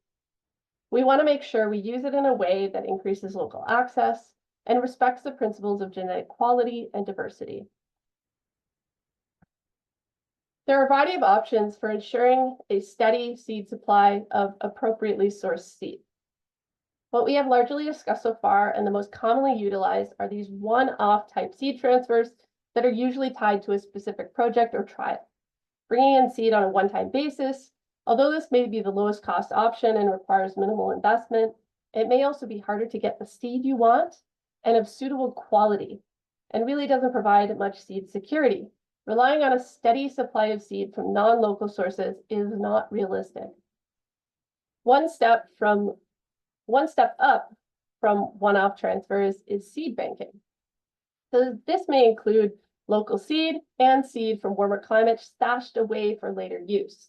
We want to make sure we use it in a way that increases local access and respects the principles of genetic quality and diversity. There are a variety of options for ensuring a steady seed supply of appropriately sourced seed. What we have largely discussed so far and the most commonly utilized are these one-off type seed transfers that are usually tied to a specific project or trial. Bringing in seed on a one-time basis, although this may be the lowest cost option and requires minimal investment, it may also be harder to get the seed you want and of suitable quality, and really doesn't provide much seed security. Relying on a steady supply of seed from non-local sources is not realistic. One step up from one-off transfers is seed banking. So this may include local seed and seed from warmer climates stashed away for later use.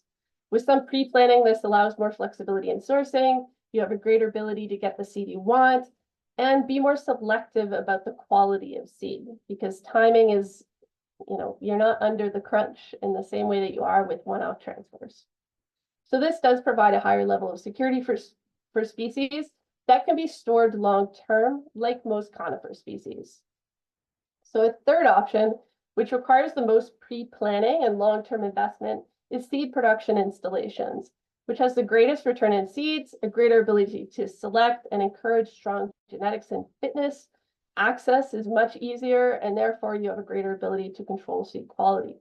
With some pre-planning, this allows more flexibility in sourcing. You have a greater ability to get the seed you want and be more selective about the quality of seed, because timing is, you're not under the crunch in the same way that you are with one-off transfers. So this does provide a higher level of security for species that can be stored long-term, like most conifer species. So a third option, which requires the most pre-planning and long-term investment, is seed production installations, which has the greatest return in seeds, a greater ability to select and encourage strong genetics and fitness. Access is much easier, and therefore you have a greater ability to control seed quality.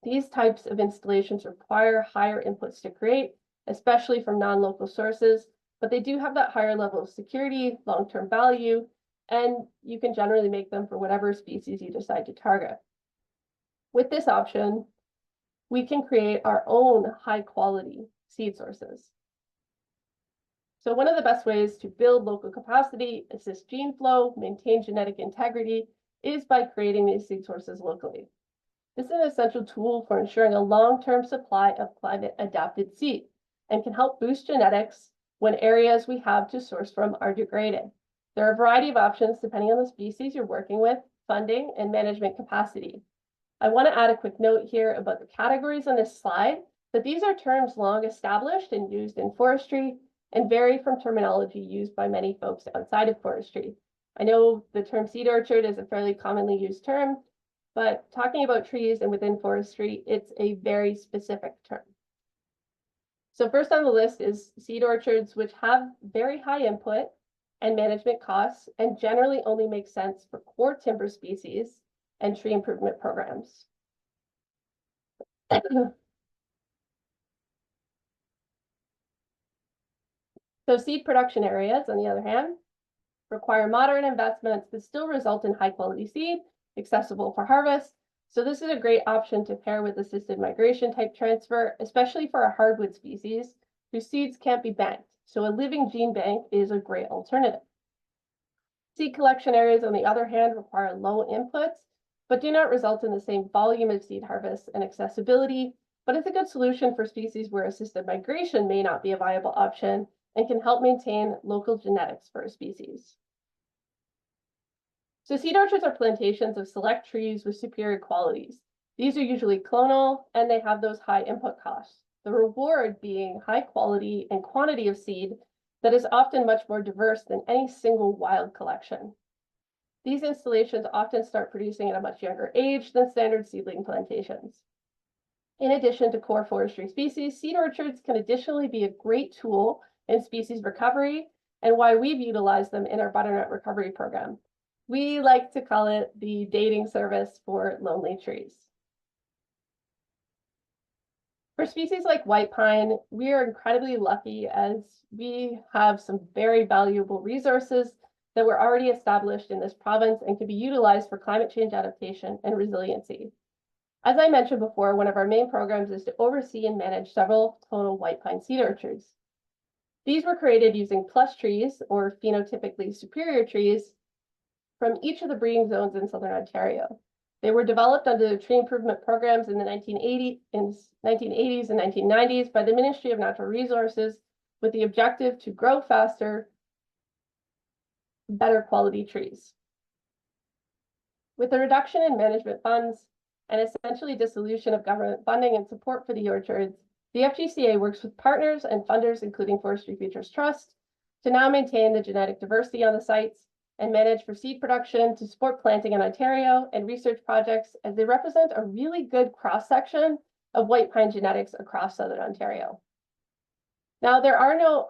These types of installations require higher inputs to create, especially from non-local sources, but they do have that higher level of security, long-term value, and you can generally make them for whatever species you decide to target. With this option, we can create our own high-quality seed sources. So one of the best ways to build local capacity, assist gene flow, maintain genetic integrity, is by creating these seed sources locally. This is an essential tool for ensuring a long-term supply of climate-adapted seed and can help boost genetics when areas we have to source from are degraded. There are a variety of options depending on the species you're working with, funding, and management capacity. I want to add a quick note here about the categories on this slide, that these are terms long established and used in forestry and vary from terminology used by many folks outside of forestry. I know the term seed orchard is a fairly commonly used term, but talking about trees and within forestry, it's a very specific term. So first on the list is seed orchards, which have very high input and management costs and generally only make sense for core timber species and tree improvement programs. So seed production areas, on the other hand, require moderate investments that still result in high quality seed, accessible for harvest. So this is a great option to pair with assisted migration type transfer, especially for a hardwood species whose seeds can't be banked. So a living gene bank is a great alternative. Seed collection areas, on the other hand, require low inputs, but do not result in the same volume of seed harvest and accessibility, but it's a good solution for species where assisted migration may not be a viable option and can help maintain local genetics for a species. So seed orchards are plantations of select trees with superior qualities. These are usually clonal and they have those high input costs. The reward being high quality and quantity of seed that is often much more diverse than any single wild collection. These installations often start producing at a much younger age than standard seedling plantations. In addition to core forestry species, seed orchards can additionally be a great tool in species recovery and why we've utilized them in our butternut recovery program. We like to call it the dating service for lonely trees. For species like white pine, we are incredibly lucky as we have some very valuable resources that were already established in this province and can be utilized for climate change adaptation and resiliency. As I mentioned before, one of our main programs is to oversee and manage several clonal white pine seed orchards. These were created using plus trees or phenotypically superior trees from each of the breeding zones in Southern Ontario. They were developed under the tree improvement programs in the 1980s and 1990s by the Ministry of Natural Resources with the objective to grow faster, better quality trees. With the reduction in management funds and essentially dissolution of government funding and support for the orchards, the FGCA works with partners and funders, including Forestry Futures Trust, to now maintain the genetic diversity on the sites and manage for seed production to support planting in Ontario and research projects as they represent a really good cross-section of white pine genetics across Southern Ontario. Now, there are no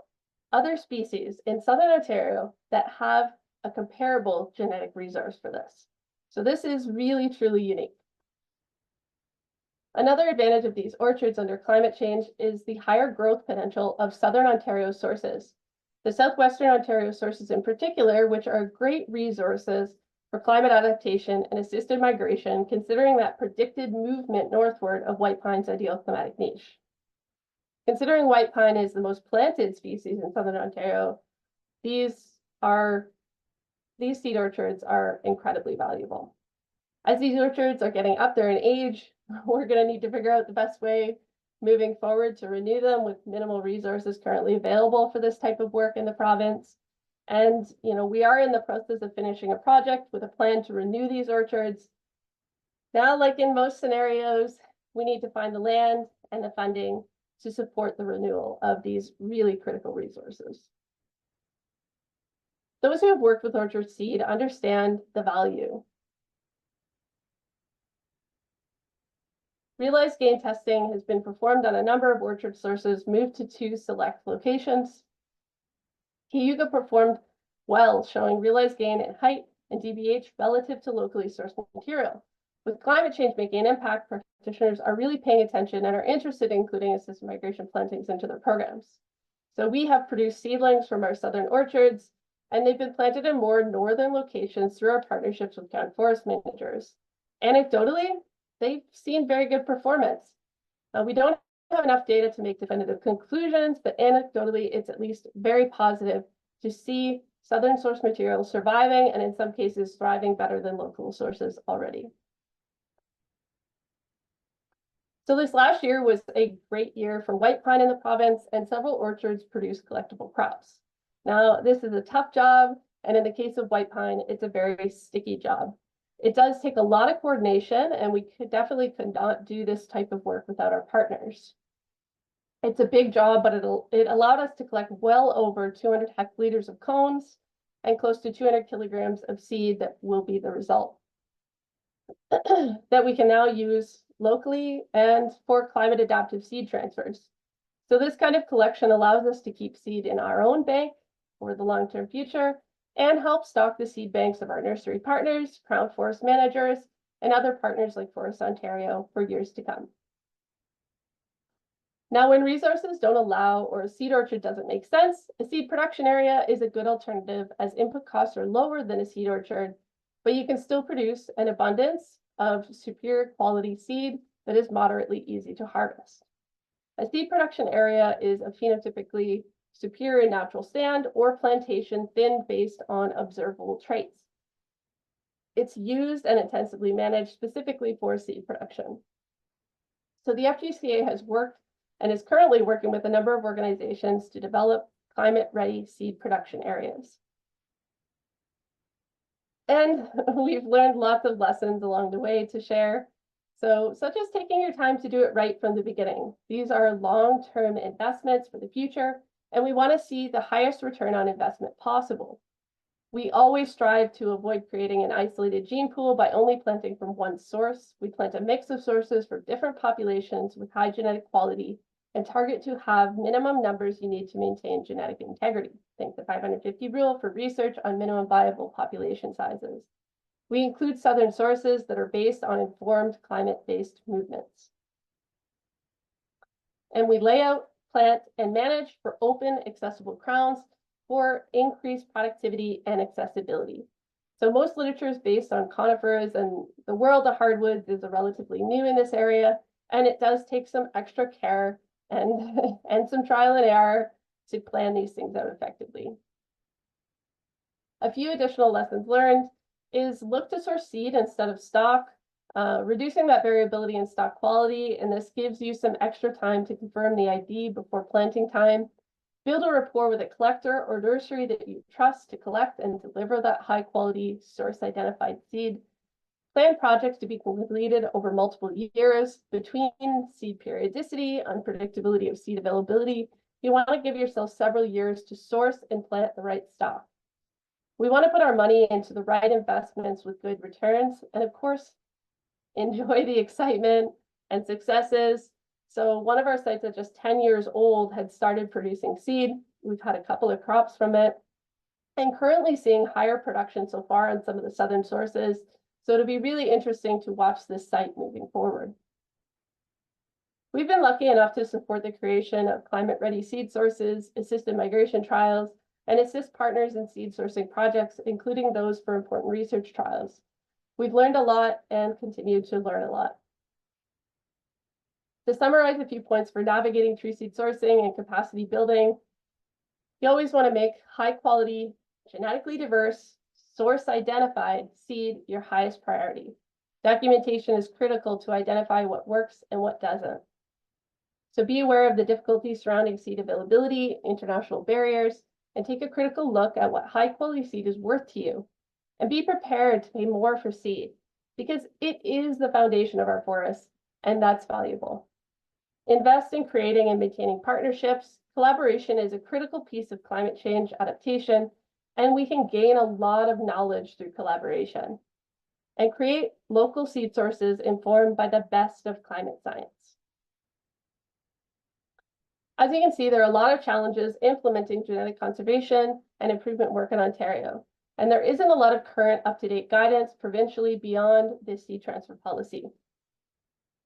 other species in Southern Ontario that have a comparable genetic resource for this. So this is really, truly unique. Another advantage of these orchards under climate change is the higher growth potential of Southern Ontario sources. The Southwestern Ontario sources in particular, which are great resources for climate adaptation and assisted migration, considering that predicted movement northward of white pine's ideal climatic niche. Considering white pine is the most planted species in Southern Ontario, these seed orchards are incredibly valuable. As these orchards are getting up there in age, we're going to need to figure out the best way moving forward to renew them with minimal resources currently available for this type of work in the province. And, we are in the process of finishing a project with a plan to renew these orchards. Now, like in most scenarios, we need to find the land and the funding to support the renewal of these really critical resources. Those who have worked with orchard seed understand the value. Realized gain testing has been performed on a number of orchard sources, moved to 2 select locations. Cayuga performed well, showing realized gain in height and DBH relative to locally sourced material. With climate change making an impact, practitioners are really paying attention and are interested in including assisted migration plantings into their programs. So we have produced seedlings from our southern orchards, and they've been planted in more northern locations through our partnerships with county forest managers. Anecdotally, they've seen very good performance. We don't have enough data to make definitive conclusions, but anecdotally, it's at least very positive to see southern source material surviving and in some cases thriving better than local sources already. So this last year was a great year for white pine in the province, and several orchards produced collectible crops. Now, this is a tough job, and in the case of white pine, it's a very sticky job. It does take a lot of coordination, and we definitely could not do this type of work without our partners. It's a big job, but it allowed us to collect well over 200 hectoliters of cones and close to 200 kilograms of seed that will be the result that we can now use locally and for climate adaptive seed transfers. So this kind of collection allows us to keep seed in our own bank for the long-term future and help stock the seed banks of our nursery partners, Crown Forest managers, and other partners like Forest Ontario for years to come. Now, when resources don't allow or a seed orchard doesn't make sense, a seed production area is a good alternative as input costs are lower than a seed orchard, but you can still produce an abundance of superior quality seed that is moderately easy to harvest. A seed production area is a phenotypically superior natural stand or plantation thin based on observable traits. It's used and intensively managed specifically for seed production. So the FGCA has worked and is currently working with a number of organizations to develop climate-ready seed production areas. And we've learned lots of lessons along the way to share. So, such as taking your time to do it right from the beginning. These are long-term investments for the future, and we want to see the highest return on investment possible. We always strive to avoid creating an isolated gene pool by only planting from one source. We plant a mix of sources for different populations with high genetic quality and target to have minimum numbers you need to maintain genetic integrity. Think the 550 rule for research on minimum viable population sizes. We include southern sources that are based on informed climate-based movements. And we lay out, plant, and manage for open, accessible crowns for increased productivity and accessibility. So most literature is based on conifers, and the world of hardwoods is relatively new in this area, and it does take some extra care and some trial and error to plan these things out effectively. A few additional lessons learned is look to source seed instead of stock, reducing that variability in stock quality, and this gives you some extra time to confirm the ID before planting time. Build a rapport with a collector or nursery that you trust to collect and deliver that high quality source identified seed. Plan projects to be completed over multiple years. Between seed periodicity, unpredictability of seed availability, you want to give yourself several years to source and plant the right stock. We want to put our money into the right investments with good returns, and of course, enjoy the excitement and successes. So one of our sites at just 10 years old had started producing seed. We've had a couple of crops from it and currently seeing higher production so far on some of the southern sources. So it'll be really interesting to watch this site moving forward. We've been lucky enough to support the creation of climate-ready seed sources, assisted migration trials, and assist partners in seed sourcing projects, including those for important research trials. We've learned a lot and continue to learn a lot. To summarize a few points for navigating tree seed sourcing and capacity building, you always want to make high quality, genetically diverse, source identified seed your highest priority. Documentation is critical to identify what works and what doesn't. So be aware of the difficulties surrounding seed availability, international barriers, and take a critical look at what high quality seed is worth to you. And be prepared to pay more for seed because it is the foundation of our forests, and that's valuable. Invest in creating and maintaining partnerships. Collaboration is a critical piece of climate change adaptation, and we can gain a lot of knowledge through collaboration. And create local seed sources informed by the best of climate science. As you can see, there are a lot of challenges implementing genetic conservation and improvement work in Ontario, and there isn't a lot of current up-to-date guidance provincially beyond this seed transfer policy.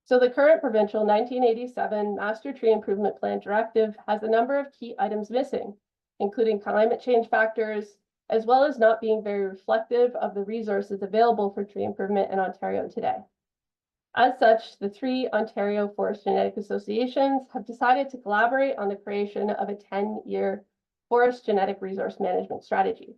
So the current provincial 1987 Master Tree Improvement Plan directive has a number of key items missing, including climate change factors, as well as not being very reflective of the resources available for tree improvement in Ontario today. As such, the 3 Ontario Forest Genetic Associations have decided to collaborate on the creation of a 10-year forest genetic resource management strategy.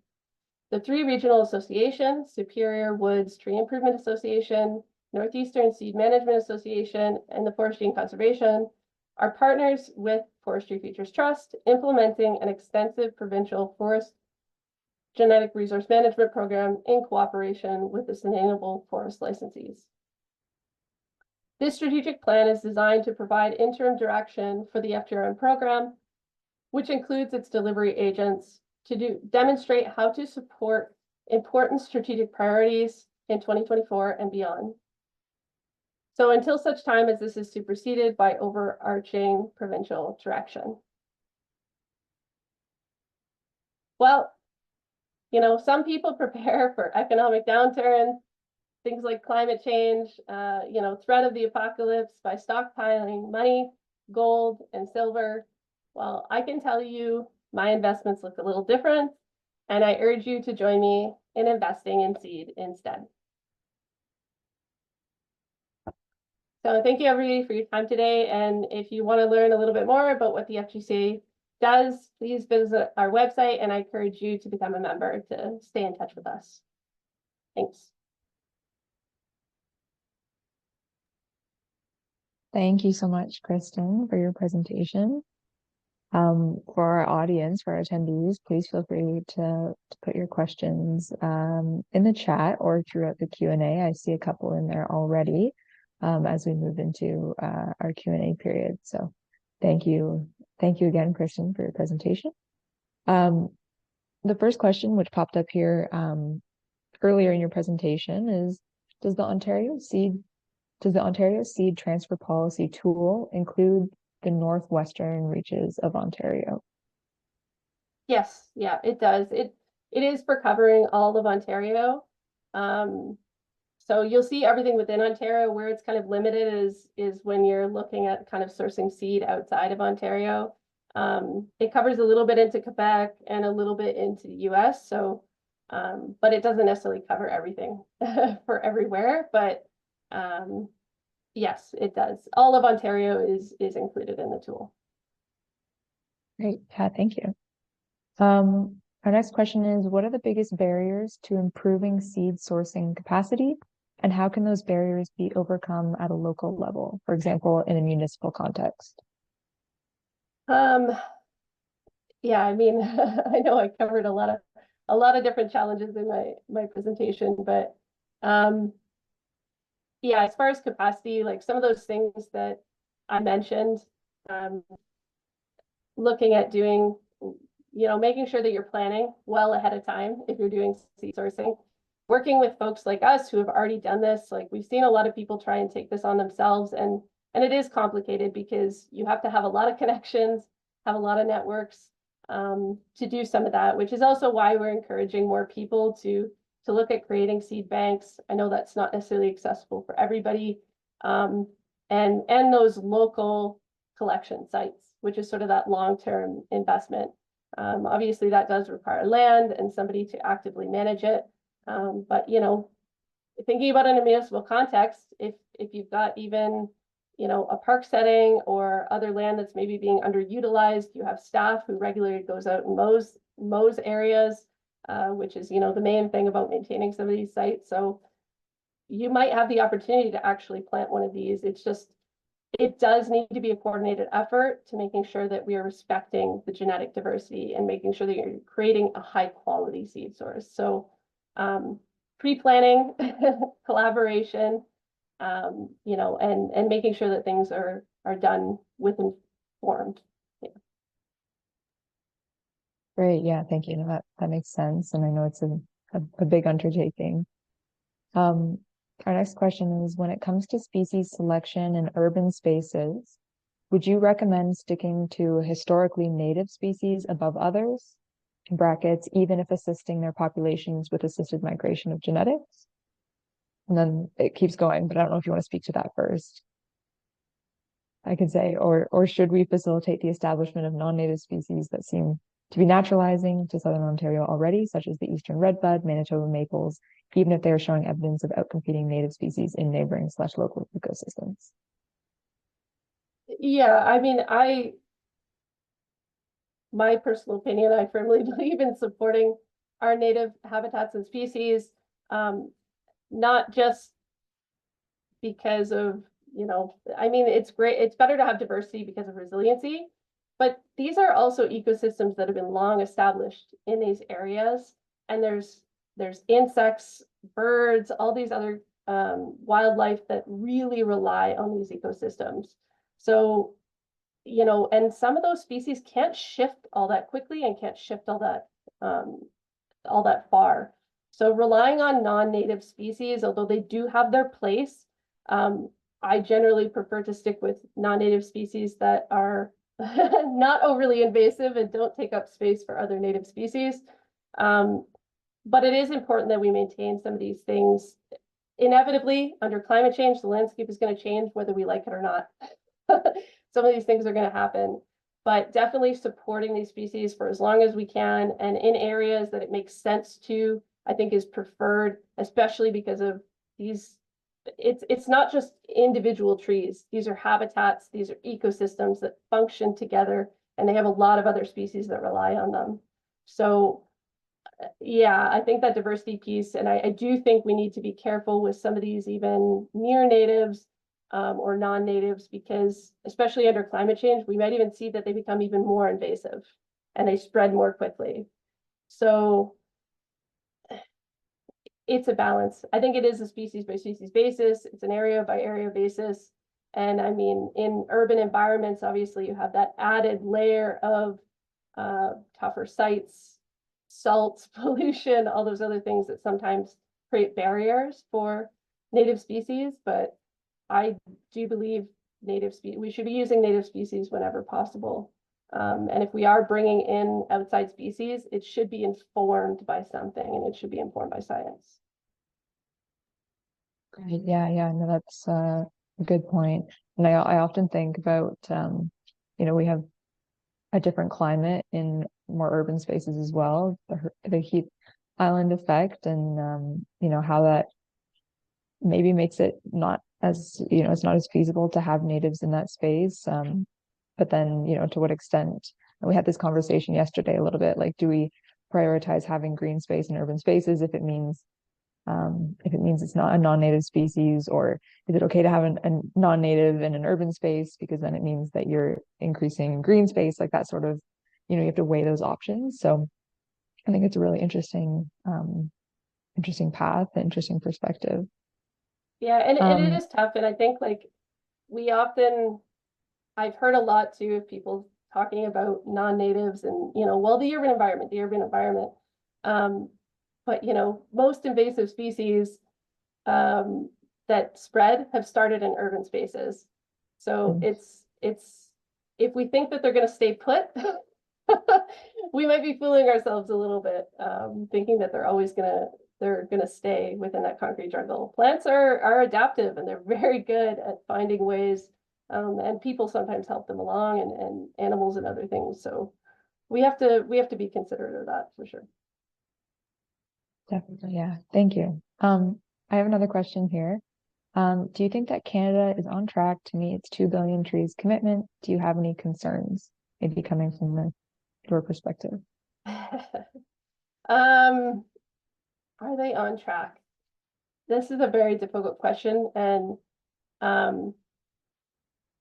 The 3 regional associations, Superior Woods Tree Improvement Association, Northeastern Seed Management Association, and the Forest Gene Conservation, are partners with Forestry Futures Trust, implementing an extensive provincial forest genetic resource management program in cooperation with the Sustainable Forest licensees. This strategic plan is designed to provide interim direction for the FGRM program, which includes its delivery agents to demonstrate how to support important strategic priorities in 2024 and beyond. So until such time as this is superseded by overarching provincial direction. Well, you know, some people prepare for economic downturn, things like climate change, you know, threat of the apocalypse by stockpiling money, gold, and silver. Well, I can tell you my investments look a little different, and I urge you to join me in investing in seed instead. So thank you everybody for your time today. And if you want to learn a little bit more about what the FGCA does, please visit our website, and I encourage you to become a member to stay in touch with us. Thanks. Thank you so much, Kristen, for your presentation. For our audience, for our attendees, please feel free to put your questions in the chat or throughout the Q&A. I see a couple in there already as we move into our Q&A period. So thank you. Thank you again, Kristen, for your presentation. The first question, which popped up here earlier in your presentation, is, does the Ontario Seed Transfer Policy tool include the northwestern reaches of Ontario? Yes, yeah, it does. It is for covering all of Ontario. So you'll see everything within Ontario. Where it's kind of limited is when you're looking at kind of sourcing seed outside of Ontario. It covers a little bit into Quebec and a little bit into the US. So, but it doesn't necessarily cover everything for everywhere. But yes, it does. All of Ontario is included in the tool. Great, thank you. Our next question is, what are the biggest barriers to improving seed sourcing capacity, and how can those barriers be overcome at a local level, for example, in a municipal context? Yeah, I mean, I know I covered a lot of different challenges in my presentation, but yeah, as far as capacity, like some of those things that I mentioned, looking at doing, you know, making sure that you're planning well ahead of time if you're doing seed sourcing, working with folks like us who have already done this. Like we've seen a lot of people try and take this on themselves, and it is complicated because you have to have a lot of connections, have a lot of networks to do some of that, which is also why we're encouraging more people to look at creating seed banks. I know that's not necessarily accessible for everybody, and those local collection sites, which is sort of that long-term investment. Obviously, that does require land and somebody to actively manage it. But you know, thinking about it in a municipal context, if you've got even, you know, a park setting or other land that's maybe being underutilized, you have staff who regularly goes out and mows areas, which is, you know, the main thing about maintaining some of these sites. So you might have the opportunity to actually plant one of these. It's just, it does need to be a coordinated effort to making sure that we are respecting the genetic diversity and making sure that you're creating a high quality seed source. So pre-planning, collaboration, and making sure that things are done with informed. Yeah. Great. Yeah, thank you. No, that makes sense. And I know it's a big undertaking. Um, our next question is, when it comes to species selection in urban spaces, would you recommend sticking to historically native species above others, in brackets, even if assisting their populations with assisted migration of genetics? And then it keeps going, but I don't know if you want to speak to that first. I could say, or should we facilitate the establishment of non-native species that seem to be naturalizing to Southern Ontario already, such as the eastern redbud, Manitoba maples, even if they are showing evidence of outcompeting native species in neighboring/local ecosystems? Yeah, I mean, my personal opinion, I firmly believe in supporting our native habitats and species, not just because of, I mean, it's great. It's better to have diversity because of resiliency, but these are also ecosystems that have been long established in these areas. And there's insects, birds, all these other wildlife that really rely on these ecosystems. So, and some of those species can't shift all that quickly and can't shift all that far. So relying on non-native species, although they do have their place, I generally prefer to stick with non-native species that are not overly invasive and don't take up space for other native species. But it is important that we maintain some of these things. Inevitably, under climate change, the landscape is going to change whether we like it or not. Some of these things are going to happen, but definitely supporting these species for as long as we can, and in areas that it makes sense to, I think is preferred, especially because of these. It's not just individual trees. These are habitats, these are ecosystems that function together, and they have a lot of other species that rely on them. So yeah, I think that diversity piece, and I do think we need to be careful with some of these even near natives or non-natives, because especially under climate change, we might even see that they become even more invasive and they spread more quickly. So it's a balance. I think it is a species by species basis. It's an area by area basis. And I mean, in urban environments, obviously you have that added layer of tougher sites, salt, pollution, all those other things that sometimes create barriers for native species. But I do believe we should be using native species whenever possible. And if we are bringing in outside species, it should be informed by something, and it should be informed by science. Right. Yeah. No, that's a good point. And I often think about, we have a different climate in more urban spaces as well, the heat island effect, and how that maybe makes it not as, it's not as feasible to have natives in that space. But then, to what extent? And we had this conversation yesterday a little bit, like, do we prioritize having green space in urban spaces if it means it's not a non-native species, or is it okay to have a non-native in an urban space because then it means that you're increasing green space, like that sort of, you have to weigh those options. So I think it's a really interesting path, interesting perspective. Yeah, and it Um, is tough. And I think like I've heard a lot too of people talking about non-natives and, well, the urban environment. Um, but, most invasive species that spread have started in urban spaces. So if we think that they're going to stay put, we might be fooling ourselves a little bit, thinking that they're gonna stay within that concrete jungle. Plants are adaptive, and they're very good at finding ways, and people sometimes help them along, and animals and other things. So we have to be considerate of that for sure. Definitely, yeah. Thank you. I have another question here. Do you think that Canada is on track to meet its 2 billion trees commitment? Do you have any concerns, maybe coming from your perspective? Um, are they on track? This is a very difficult question, and um,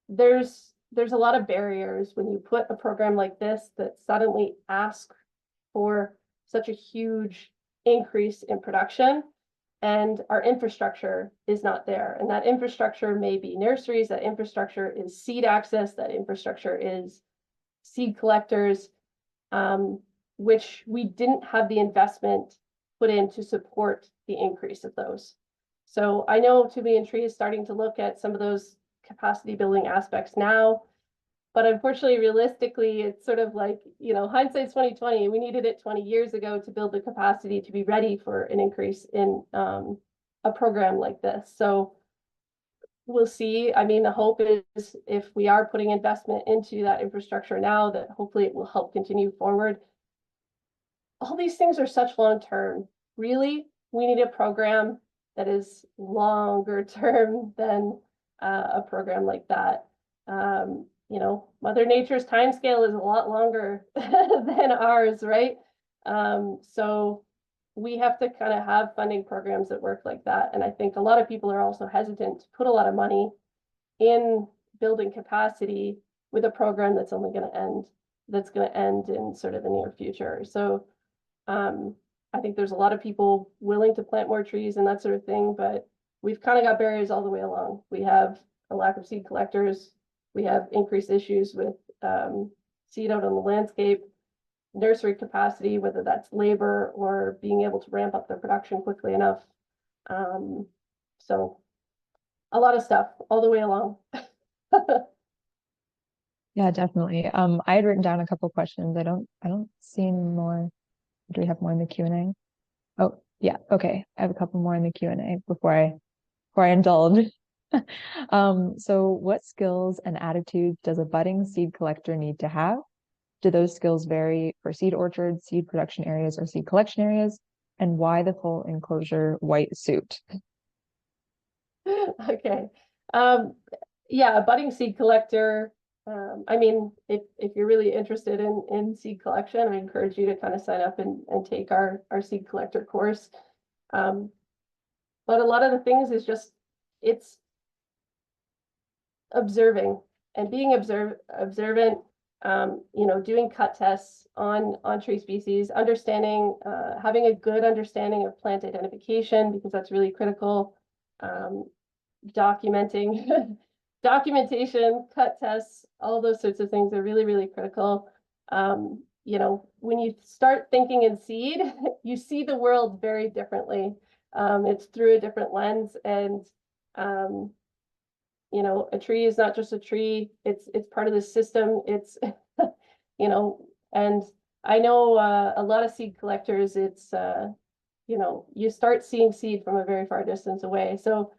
there's a lot of barriers when you put a program like this that suddenly asks for such a huge increase in production, and our infrastructure is not there. And that infrastructure may be nurseries, that infrastructure is seed access, that infrastructure is seed collectors, which we didn't have the investment put in to support the increase of those. So I know To Be in Tree is starting to look at some of those capacity building aspects now, but unfortunately, realistically, it's sort of like, hindsight's 2020. We needed it 20 years ago to build the capacity to be ready for an increase in a program like this. So we'll see. I mean, the hope is if we are putting investment into that infrastructure now, that hopefully it will help continue forward. All these things are such long term. Really, we need a program that is longer term than a program like that. Mother Nature's timescale is a lot longer than ours, right? So we have to kind of have funding programs that work like that. And I think a lot of people are also hesitant to put a lot of money in building capacity with a program that's only going to end in sort of the near future. So I think there's a lot of people willing to plant more trees and that sort of thing, but we've kind of got barriers all the way along. We have a lack of seed collectors. We have increased issues with seed out on the landscape, nursery capacity, whether that's labor or being able to ramp up their production quickly enough. So a lot of stuff all the way along. Yeah, definitely. I had written down a couple questions. I don't see any more. Do we have more in the Q&A? Oh, yeah. Okay. I have a couple more in the Q&A before I indulge. So what skills and attitudes does a budding seed collector need to have? Do those skills vary for seed orchards, seed production areas, or seed collection areas? And why the full enclosure white suit? Okay. Yeah, a budding seed collector. I mean, if you're really interested in seed collection, I encourage you to kind of sign up and take our seed collector course. But a lot of the things is just, it's observing and being observant, doing cut tests on tree species, understanding, having a good understanding of plant identification, because that's really critical. Documenting, documentation, cut tests, all those sorts of things are really, really critical. When you start thinking in seed, you see the world very differently. It's through a different lens, and a tree is not just a tree. It's part of the system. It's and I know a lot of seed collectors, it's you start seeing seed from a very far distance away. So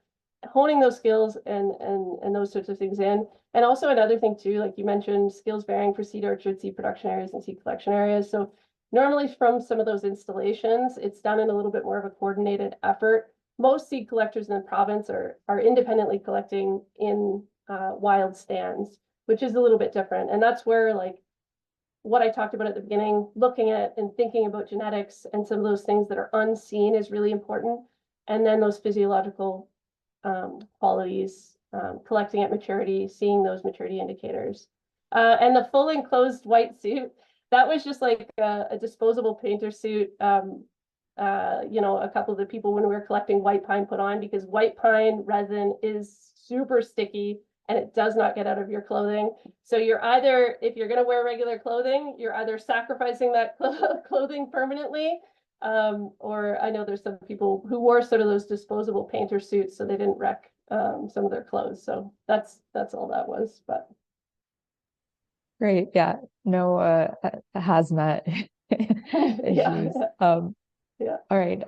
honing those skills and those sorts of things in. And also another thing too, like you mentioned, skills varying for seed orchard, seed production areas, and seed collection areas. So normally from some of those installations, it's done in a little bit more of a coordinated effort. Most seed collectors in the province are independently collecting in wild stands, which is a little bit different. And that's where, like, what I talked about at the beginning, looking at and thinking about genetics and some of those things that are unseen is really important. And then those physiological qualities, collecting at maturity, seeing those maturity indicators. And the full enclosed white suit, that was just like a disposable painter suit. A couple of the people when we were collecting white pine put on, because white pine resin is super sticky and it does not get out of your clothing. So you're either, if you're going to wear regular clothing, you're either sacrificing that clothing permanently, or I know there's some people who wore sort of those disposable painter suits so they didn't wreck some of their clothes. So that's all that was. But Great. Yeah. No hazmat yeah, issues. yeah. All right.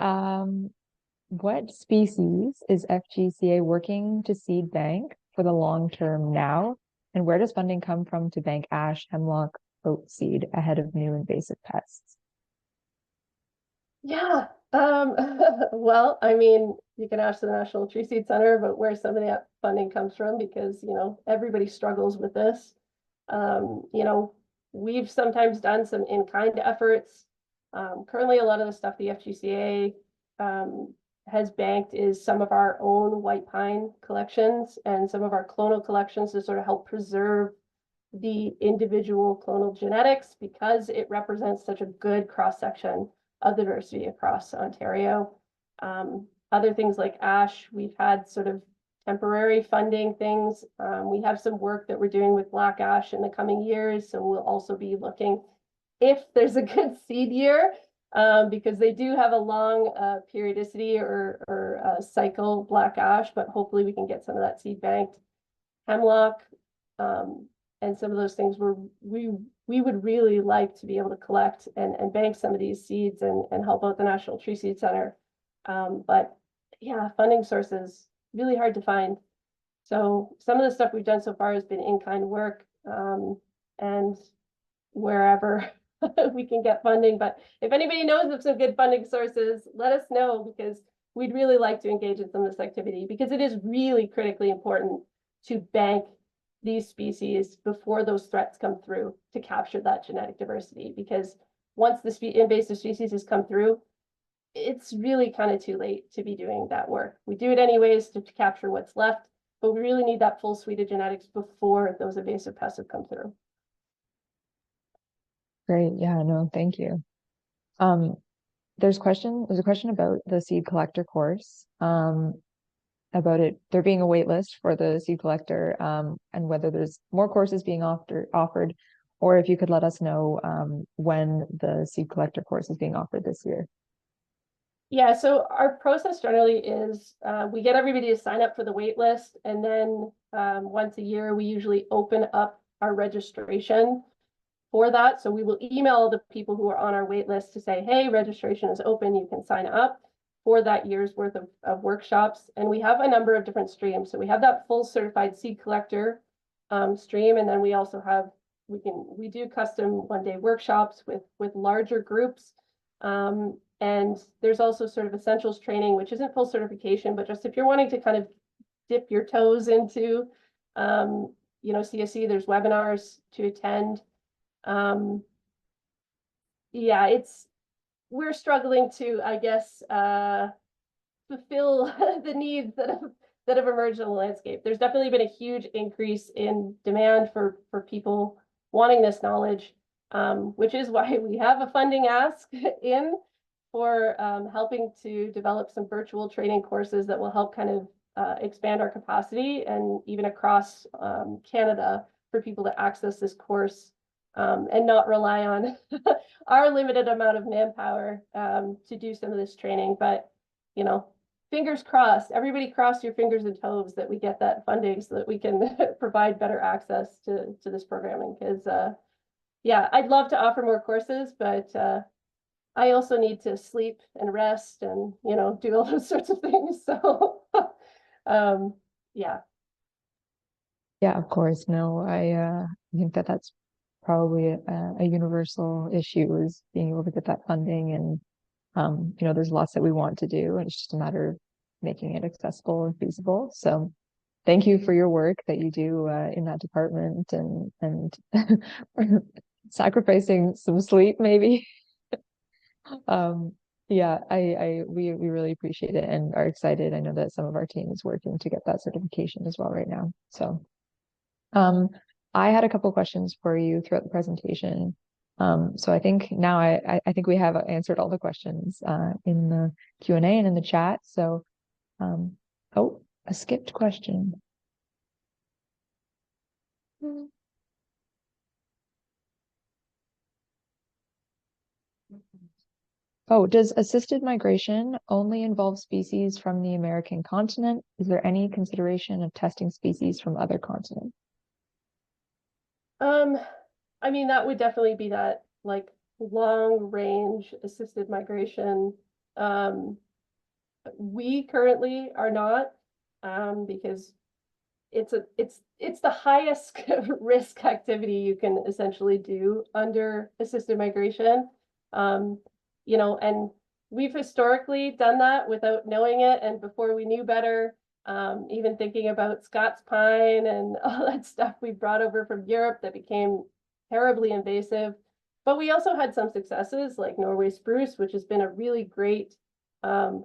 What species is FGCA working to seed bank for the long term now? And where does funding come from to bank ash, hemlock, oat seed ahead of new invasive pests? Yeah. Well, I mean, you can ask the National Tree Seed Center about where some of that funding comes from, because, everybody struggles with this. We've sometimes done some in-kind efforts. Currently, a lot of the stuff the FGCA has banked is some of our own white pine collections and some of our clonal collections to sort of help preserve the individual clonal genetics, because it represents such a good cross-section of diversity across Ontario. Other things like ash, we've had sort of temporary funding things. We have some work that we're doing with black ash in the coming years, so we'll also be looking if there's a good seed year, because they do have a long periodicity or cycle, black ash, but hopefully we can get some of that seed banked. Hemlock, and some of those things we would really like to be able to collect and bank some of these seeds and help out the National Tree Seed Center. But yeah, funding sources really hard to find. So some of the stuff we've done so far has been in-kind work, and wherever we can get funding. But if anybody knows of some good funding sources, let us know, because we'd really like to engage in some of this activity, because it is really critically important to bank these species before those threats come through to capture that genetic diversity. Because once the invasive species has come through, it's really kind of too late to be doing that work. We do it anyways to capture what's left, but we really need that full suite of genetics before those invasive pests have come through. Great. Yeah, no, thank you. There's a question about the seed collector course, about there being a wait list for the seed collector, and whether there's more courses being offered, or if you could let us know when the seed collector course is being offered this year. Yeah, so our process generally is we get everybody to sign up for the wait list, and then once a year we usually open up our registration for that. So we will email the people who are on our wait list to say, hey, registration is open, you can sign up for that year's worth of workshops. And we have a number of different streams. So we have that full certified seed collector stream, and then we also have we do custom one-day workshops with larger groups. And there's also sort of essentials training, which isn't full certification, but just if you're wanting to kind of dip your toes into CSE, there's webinars to attend. Yeah, we're struggling to, I guess, fulfill the needs that have emerged in the landscape. There's definitely been a huge increase in demand for people wanting this knowledge, which is why we have a funding ask in for helping to develop some virtual training courses that will help kind of expand our capacity, and even across Canada, for people to access this course and not rely on our limited amount of manpower to do some of this training. But, fingers crossed, everybody cross your fingers and toes that we get that funding so that we can provide better access to this programming. Because, yeah, I'd love to offer more courses, but I also need to sleep and rest and, do all those sorts of things. So, yeah. Yeah, of course. No, I think that's probably a universal issue, is being able to get that funding. And there's lots that we want to do, and it's just a matter of making it accessible and feasible. So thank you for your work that you do in that department, and sacrificing some sleep maybe. Yeah, we really appreciate it and are excited. I know that some of our team is working to get that certification as well right now. So I had a couple questions for you throughout the presentation. So I think now I think we have answered all the questions in the Q&A and in the chat. So oh, a skipped question. Oh, does assisted migration only involve species from the American continent? Is there any consideration of testing species from other continents? I mean, that would definitely be that like long range assisted migration. We currently are not, because it's the highest risk activity you can essentially do under assisted migration. And we've historically done that without knowing it, and before we knew better, even thinking about Scots pine and all that stuff we brought over from Europe that became terribly invasive. But we also had some successes like Norway spruce, which has been a really great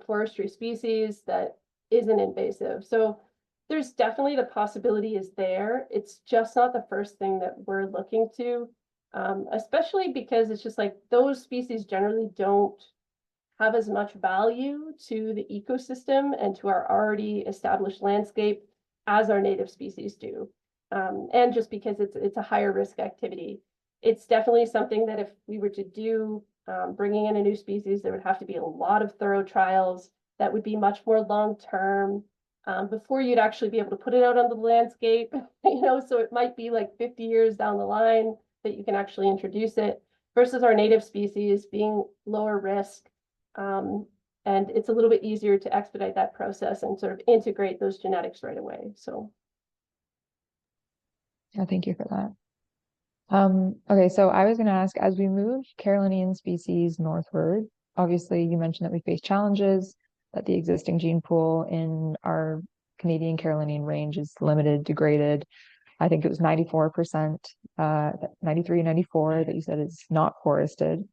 forestry species that isn't invasive. So there's definitely the possibility is there. It's just not the first thing that we're looking to, especially because it's just like those species generally don't have as much value to the ecosystem and to our already established landscape as our native species do. And just because it's a higher risk activity. It's definitely something that if we were to do bringing in a new species, there would have to be a lot of thorough trials that would be much more long-term before you'd actually be able to put it out on the landscape, so it might be like 50 years down the line that you can actually introduce it versus our native species being lower risk. And it's a little bit easier to expedite that process and sort of integrate those genetics right away. So. Yeah, thank you for that. Okay, so I was going to ask, as we move Carolinian species northward, obviously you mentioned that we face challenges, that the existing gene pool in our Canadian Carolinian range is limited, degraded. I think it was 94%, 93, 94 that you said is not forested.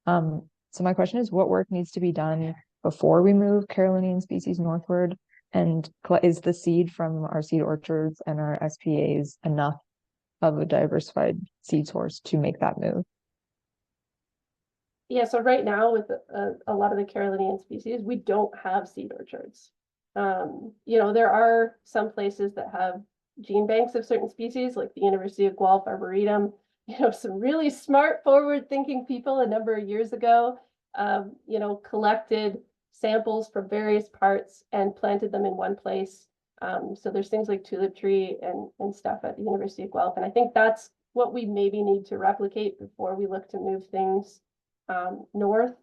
So my question is, what work needs to be done before we move Carolinian species northward? And is the seed from our seed orchards and our SPAs enough of a diversified seed source to make that move? Yeah, so right now with a lot of the Carolinian species, we don't have seed orchards. There are some places that have gene banks of certain species, like the University of Guelph Arboretum. Some really smart, forward-thinking people a number of years ago, collected samples from various parts and planted them in one place. So there's things like tulip tree and stuff at the University of Guelph. And I think that's what we maybe need to replicate before we look to move things north.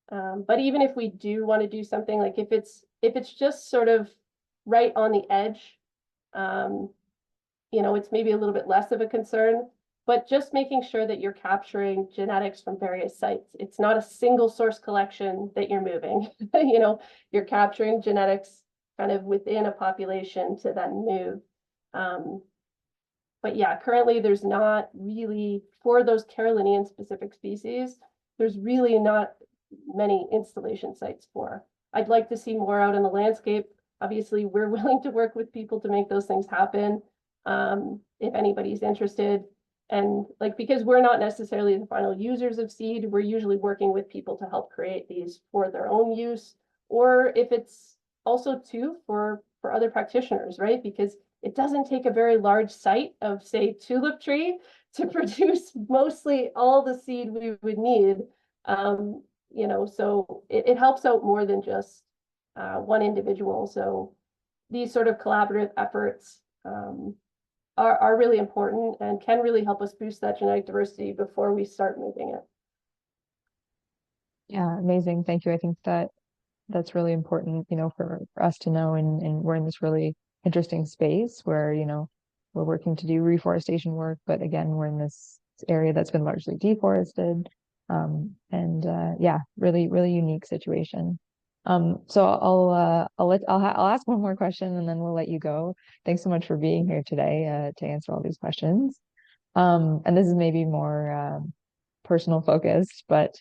But even if we do want to do something, like if it's just sort of right on the edge, it's maybe a little bit less of a concern, but just making sure that you're capturing genetics from various sites. It's not a single source collection that you're moving. You're capturing genetics kind of within a population to then move. But yeah, currently there's not really, for those Carolinian specific species, there's really not many installation sites for. I'd like to see more out in the landscape. Obviously, we're willing to work with people to make those things happen. If anybody's interested. And because we're not necessarily the final users of seed, we're usually working with people to help create these for their own use, or if it's also too for other practitioners, right? Because it doesn't take a very large site of, say, tulip tree to produce mostly all the seed we would need. So it helps out more than just one individual. So these sort of collaborative efforts are really important and can really help us boost that genetic diversity before we start moving it. Yeah, amazing. Thank you. I think that's really important, for us to know. And we're in this really interesting space where, we're working to do reforestation work, but again, we're in this area that's been largely deforested. Yeah, really, really unique situation. So I'll ask one more question and then we'll let you go. Thanks so much for being here today, to answer all these questions. And this is maybe more personal focused, but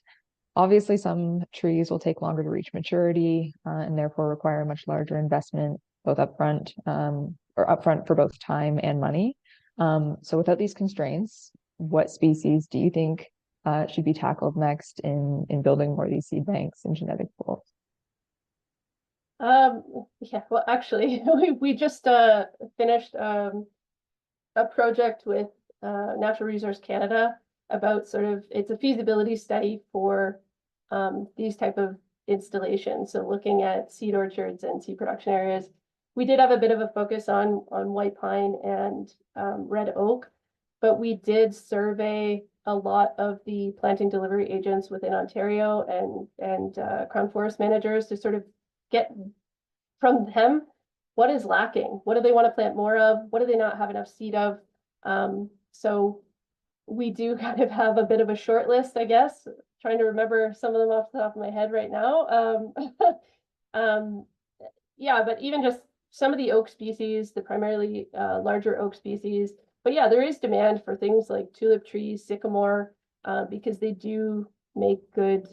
obviously some trees will take longer to reach maturity, and therefore require a much larger investment, both upfront, or upfront for both time and money. So without these constraints, what species do you think should be tackled next in building more of these seed banks and genetic pools? Yeah, well, actually, we just finished a project with Natural Resource Canada about it's a feasibility study for these type of installations. So looking at seed orchards and seed production areas. We did have a bit of a focus on white pine and red oak, but we did survey a lot of the planting delivery agents within Ontario and Crown Forest managers to sort of get from them what is lacking, what do they want to plant more of, what do they not have enough seed of. So we do kind of have a bit of a short list, I guess, trying to remember some of them off the top of my head right now. Yeah, but even just some of the oak species, the primarily larger oak species. But yeah, there is demand for things like tulip trees, sycamore, because they do make good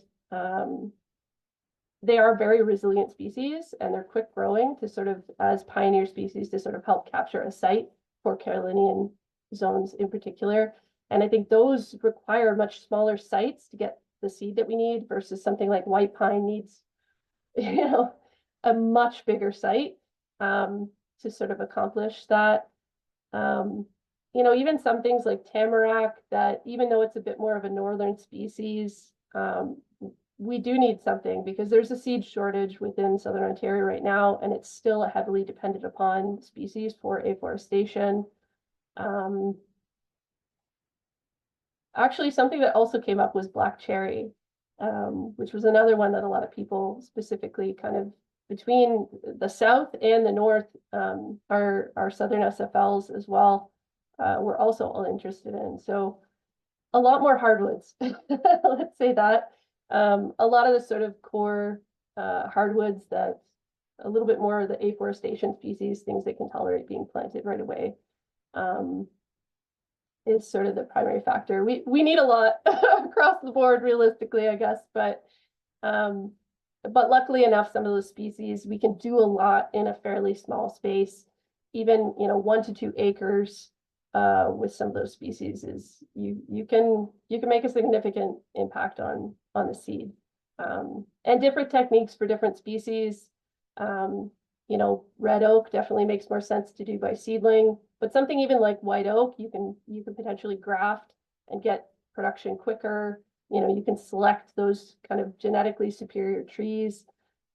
they are very resilient species, and they're quick growing to sort of as pioneer species to sort of help capture a site for Carolinian zones in particular. And I think those require much smaller sites to get the seed that we need versus something like white pine needs, a much bigger site to sort of accomplish that. Even some things like tamarack, that even though it's a bit more of a northern species, we do need something because there's a seed shortage within Southern Ontario right now, and it's still heavily dependent upon species for afforestation. Actually, something that also came up was black cherry, which was another one that a lot of people specifically kind of between the south and the north, our southern SFLs as well, we're also all interested in. So a lot more hardwoods, let's say that. A lot of the sort of core hardwoods that a little bit more of the afforestation species, things that can tolerate being planted right away, is sort of the primary factor. We need a lot across the board, realistically, I guess, but luckily enough, some of those species, we can do a lot in a fairly small space. Even 1 to 2 acres with some of those species is you can make a significant impact on the seed. And different techniques for different species. Red oak definitely makes more sense to do by seedling, but something even like white oak, you can potentially graft and get production quicker. You can select those kind of genetically superior trees.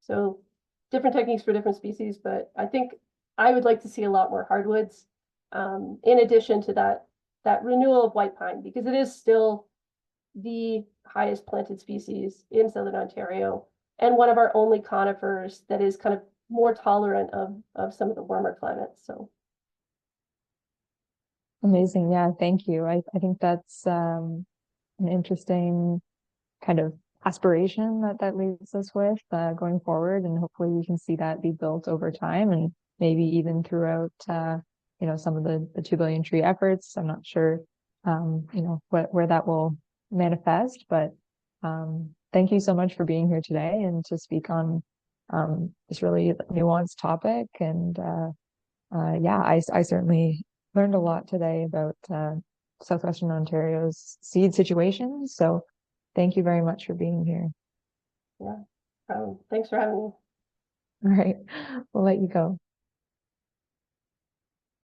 So different techniques for different species, but I think I would like to see a lot more hardwoods, in addition to that renewal of white pine, because it is still the highest planted species in Southern Ontario and one of our only conifers that is kind of more tolerant of some of the warmer climates. So Amazing. Yeah, thank you. I think that's an interesting kind of aspiration that leaves us with going forward, and hopefully we can see that be built over time and maybe even throughout some of the 2 billion tree efforts. I'm not sure where that will manifest, but thank you so much for being here today and to speak on this really nuanced topic. And yeah, I certainly learned a lot today about Southwestern Ontario's seed situation. So thank you very much for being here. yeah, thanks for having me. All right, we'll let you go.